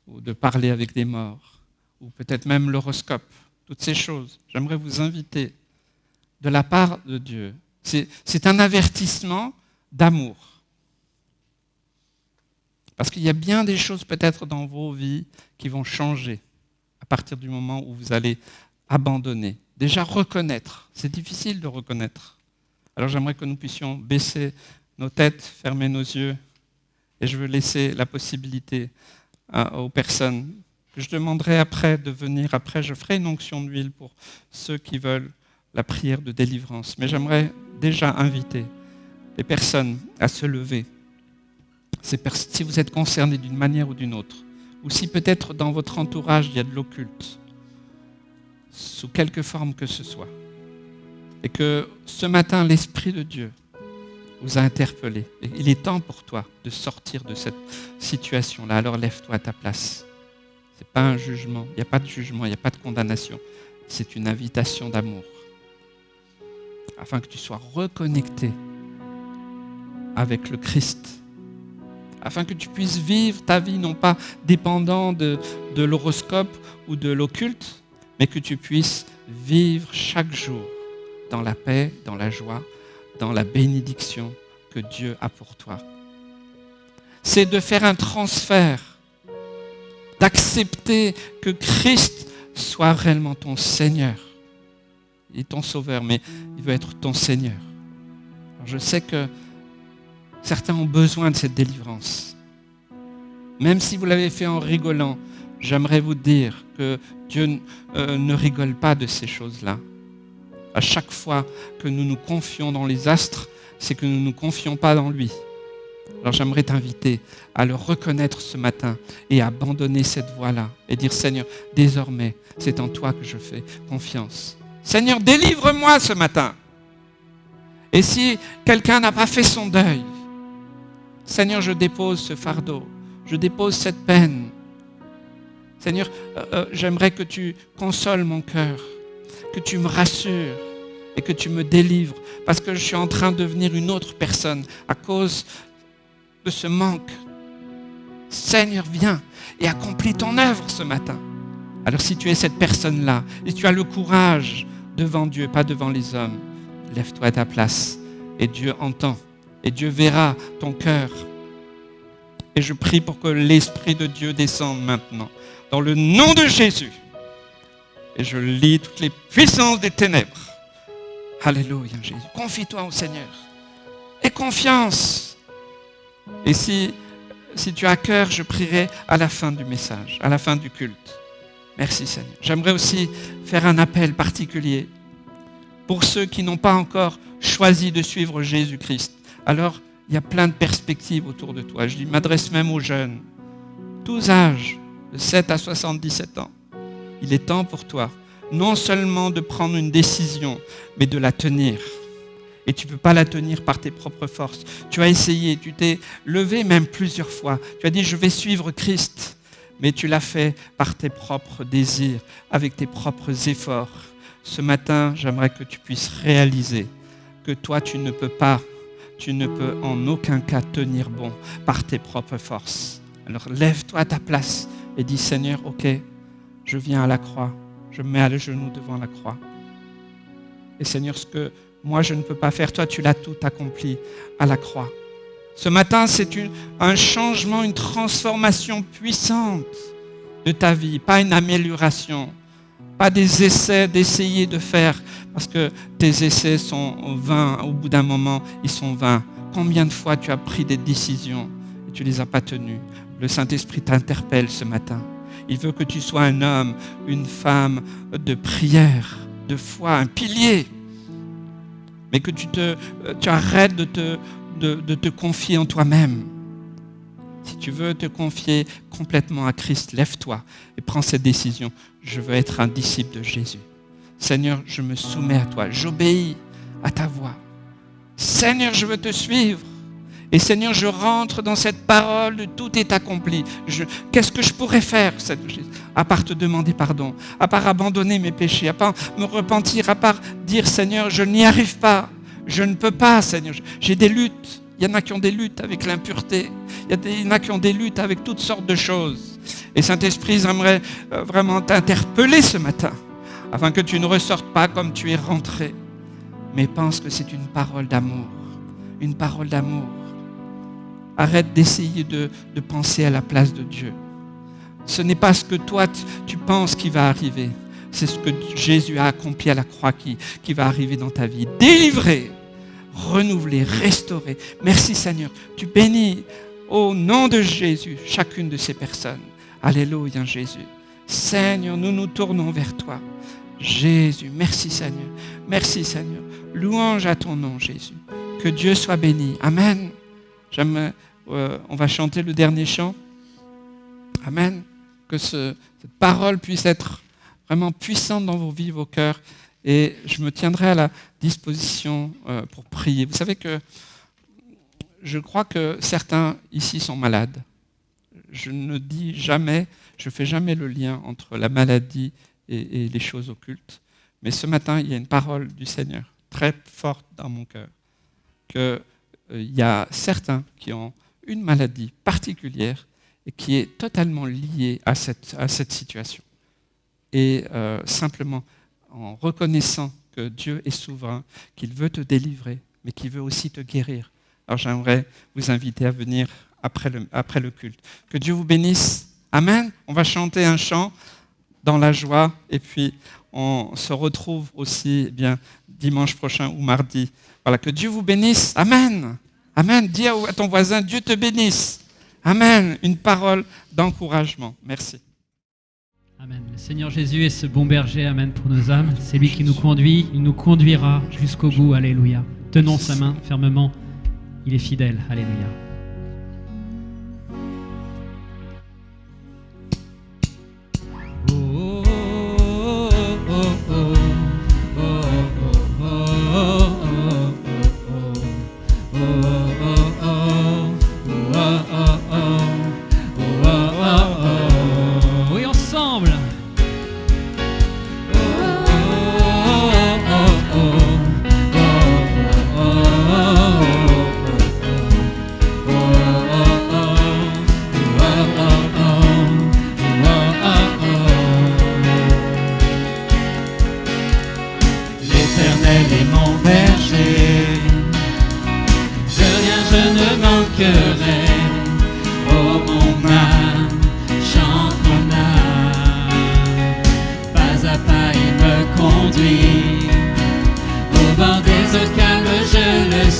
ou de parler avec des morts, ou peut-être même l'horoscope, toutes ces choses. J'aimerais vous inviter de la part de Dieu. C'est un avertissement d'amour. Parce qu'il y a bien des choses peut-être dans vos vies qui vont changer à partir du moment où vous allez abandonner. Déjà reconnaître, c'est difficile de reconnaître. Alors j'aimerais que nous puissions baisser nos têtes, fermer nos yeux, et je veux laisser la possibilité aux personnes que je demanderai après de venir. Après, je ferai une onction d'huile pour ceux qui veulent la prière de délivrance. Mais j'aimerais déjà inviter les personnes à se lever. Si vous êtes concernés d'une manière ou d'une autre, ou si peut-être dans votre entourage il y a de l'occulte, sous quelque forme que ce soit, et que ce matin l'Esprit de Dieu vous a interpellé. Et il est temps pour toi de sortir de cette situation-là. Alors lève-toi à ta place. Ce n'est pas un jugement, il n'y a pas de jugement, il n'y a pas de condamnation. C'est une invitation d'amour. Afin que tu sois reconnecté avec le Christ. Afin que tu puisses vivre ta vie non pas dépendant de l'horoscope ou de l'occulte, mais que tu puisses vivre chaque jour dans la paix, dans la joie, dans la bénédiction que Dieu a pour toi. C'est de faire un transfert, d'accepter que Christ soit réellement ton Seigneur. Il est ton Sauveur, mais il veut être ton Seigneur. Alors je sais que certains ont besoin de cette délivrance. Même si vous l'avez fait en rigolant, j'aimerais vous dire que Dieu ne rigole pas de ces choses-là. À chaque fois que nous nous confions dans les astres, c'est que nous ne nous confions pas dans lui. Alors j'aimerais t'inviter à le reconnaître ce matin et à abandonner cette voie-là et dire Seigneur, désormais, c'est en toi que je fais confiance. Seigneur, délivre-moi ce matin. Et si quelqu'un n'a pas fait son deuil, Seigneur, je dépose ce fardeau, je dépose cette peine. Seigneur, j'aimerais que tu consoles mon cœur, que tu me rassures et que tu me délivres parce que je suis en train de devenir une autre personne à cause de ce manque. Seigneur, viens et accomplis ton œuvre ce matin. Alors si tu es cette personne-là et tu as le courage devant Dieu, pas devant les hommes, lève-toi à ta place et Dieu entend et Dieu verra ton cœur. Et je prie pour que l'Esprit de Dieu descende maintenant dans le nom de Jésus. Et je lis toutes les puissances des ténèbres. Alléluia Jésus. Confie-toi au Seigneur. Aie confiance. Et si tu as cœur, je prierai à la fin du message, à la fin du culte. Merci Seigneur. J'aimerais aussi faire un appel particulier pour ceux qui n'ont pas encore choisi de suivre Jésus-Christ. Alors, il y a plein de perspectives autour de toi. Je m'adresse même aux jeunes, tous âges, de 7 à 77 ans. Il est temps pour toi, non seulement de prendre une décision, mais de la tenir. Et tu ne peux pas la tenir par tes propres forces. Tu as essayé, tu t'es levé même plusieurs fois. Tu as dit, je vais suivre Christ. Mais tu l'as fait par tes propres désirs, avec tes propres efforts. Ce matin, j'aimerais que tu puisses réaliser que toi, tu ne peux en aucun cas tenir bon par tes propres forces. Alors lève-toi à ta place et dis, Seigneur, ok, je viens à la croix, je me mets à le genou devant la croix. Et Seigneur, ce que moi je ne peux pas faire, toi tu l'as tout accompli à la croix. Ce matin, c'est un changement, une transformation puissante de ta vie, pas une amélioration, pas des essais d'essayer de faire, parce que tes essais sont vains, au bout d'un moment, ils sont vains. Combien de fois tu as pris des décisions et tu ne les as pas tenues? Le Saint-Esprit t'interpelle ce matin. Il veut que tu sois un homme, une femme de prière, de foi, un pilier. Mais que tu arrêtes de te confier en toi-même. Si tu veux te confier complètement à Christ, lève-toi et prends cette décision. Je veux être un disciple de Jésus. Seigneur, je me soumets à toi. J'obéis à ta voix. Seigneur, je veux te suivre. Et Seigneur, je rentre dans cette parole de tout est accompli. Qu'est-ce que je pourrais faire, à part te demander pardon, à part abandonner mes péchés, à part me repentir, à part dire, Seigneur, je n'y arrive pas. Je ne peux pas, Seigneur. J'ai des luttes. Il y en a qui ont des luttes avec l'impureté. Il y en a qui ont des luttes avec toutes sortes de choses. Et Saint-Esprit, j'aimerais vraiment t'interpeller ce matin, afin que tu ne ressortes pas comme tu es rentré, mais pense que c'est une parole d'amour. Une parole d'amour. Arrête d'essayer de penser à la place de Dieu. Ce n'est pas ce que toi tu penses qui va arriver. C'est ce que Jésus a accompli à la croix qui va arriver dans ta vie. Délivré, renouvelé, restauré. Merci Seigneur. Tu bénis au nom de Jésus chacune de ces personnes. Alléluia Jésus. Seigneur, nous nous tournons vers toi. Jésus, merci Seigneur. Merci Seigneur. Louange à ton nom Jésus. Que Dieu soit béni. Amen. On va chanter le dernier chant. Amen. Que cette parole puisse être vraiment puissante dans vos vies, vos cœurs. Et je me tiendrai à la disposition pour prier. Vous savez que je crois que certains ici sont malades. Je ne dis jamais, je ne fais jamais le lien entre la maladie et les choses occultes. Mais ce matin, il y a une parole du Seigneur très forte dans mon cœur. Il y a certains qui ont une maladie particulière et qui est totalement liée à cette situation. Et simplement en reconnaissant que Dieu est souverain, qu'il veut te délivrer, mais qu'il veut aussi te guérir. Alors j'aimerais vous inviter à venir après le culte. Que Dieu vous bénisse. Amen. On va chanter un chant dans la joie et puis on se retrouve aussi dimanche prochain ou mardi. Voilà, que Dieu vous bénisse. Amen. Amen. Dis à ton voisin, Dieu te bénisse. Amen. Une parole d'encouragement. Merci. Amen. Le Seigneur Jésus est ce bon berger, amen, pour nos âmes. C'est lui qui nous conduit, il nous conduira jusqu'au bout. Alléluia. Tenons sa main fermement. Il est fidèle. Alléluia.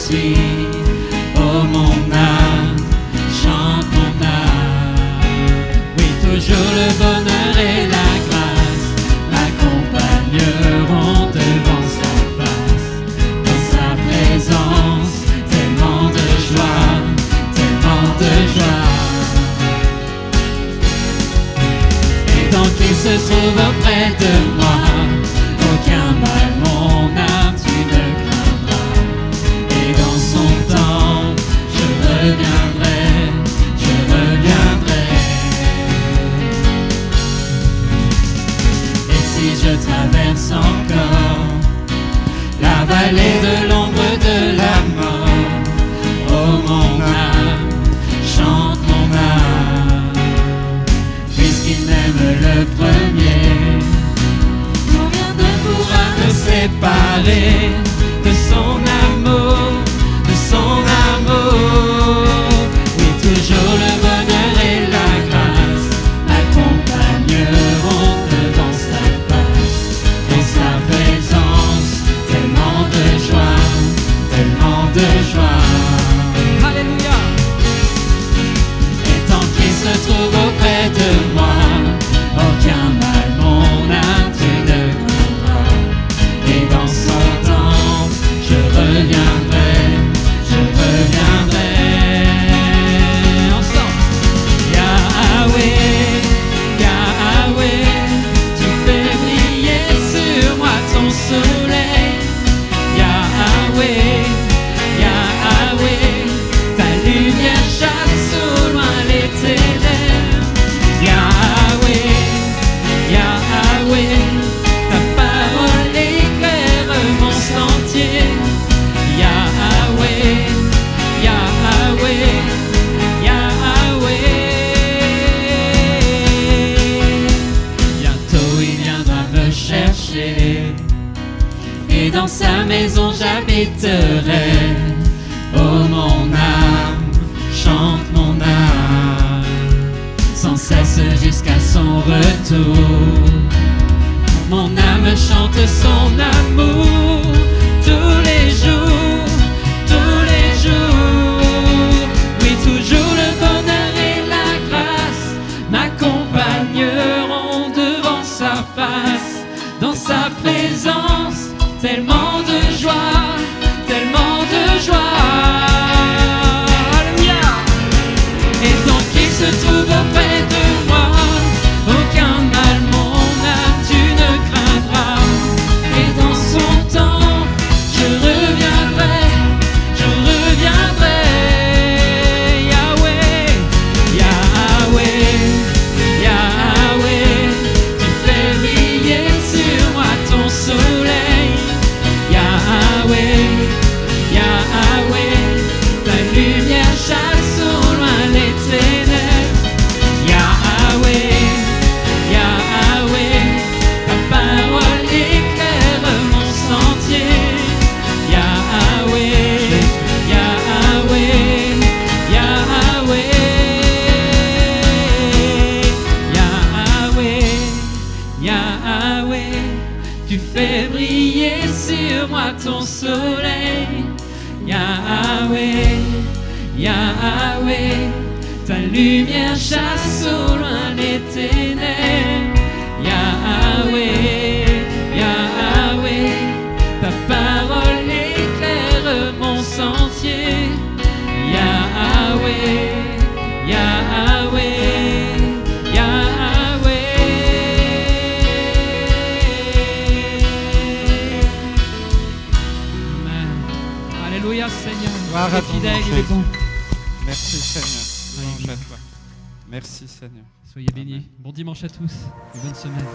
suis. Oh mon âme, chante mon âme. Oui, toujours le bonheur et la grâce m'accompagneront devant sa face. Dans sa présence, tellement de joie, tellement de joie. Et tant qu'il se trouve auprès de moi, aucun mal, mon âme, tu ne craindras. Et dans son temps, je reviendrai, je reviendrai. Et si je traverse encore la vallée de l'ombre de la mort, oh mon âme, chante mon âme, puisqu'il m'aime le premier, rien ne pourra me séparer de son amour, de son amour. Oui, toujours le bonheur et la grâce m'accompagneront devant sa face. Dans sa présence, tellement de joie, tellement de joie. Alléluia. Et tant qu'il se trouve auprès de moi, aucun mal, mon âme, tu ne craindras. Et dans son temps, je reviendrai, je reviendrai. Ensemble. Yahweh, Yahweh, tu fais briller sur moi ton soleil. Yahweh, Yahweh, ta lumière chasse au loin les ténèbres. Yahweh, Yahweh, ta parole éclaire mon sentier. Yahweh, Yahweh, Yahweh. Bientôt il viendra me chercher, et dans sa maison j'habiterai. Oh mon âme, chante mon âme, sans cesse jusqu'à son retour. Mon âme chante son amour tous les jours, tous les jours. Oui, toujours le bonheur et la grâce m'accompagneront devant sa face. Dans sa présence, tellement de joie, tellement de joie. Alléluia. Et tant qu'il se trouve auprès de moi, aucun mal, mon âme, tu ne craindras. Et dans son temps, je reviendrai, je reviendrai. Yahweh, Yahweh, Yahweh, tu fais briller sur moi ton soleil. Yahweh, Yahweh, ta lumière chasse au loin les ténèbres. Yahweh, Yahweh, ta parole éclaire mon sentier. Yahweh, Yahweh, Yahweh, Yahweh, Yahweh, tu fais briller sur moi ton soleil. Yahweh, Yahweh, ta lumière chasse au loin les ténèbres. Yahweh, Yahweh, ta parole éclaire mon sentier. Yahweh, Yahweh, Yahweh. Amen. Alléluia, Seigneur. Gloire Il à est ton fidèle, nom, il est Jésus. bon. Merci Seigneur. Louange Alléluia. à toi. Merci Seigneur. Soyez bénis. Amen. Bon dimanche à tous et bonne semaine.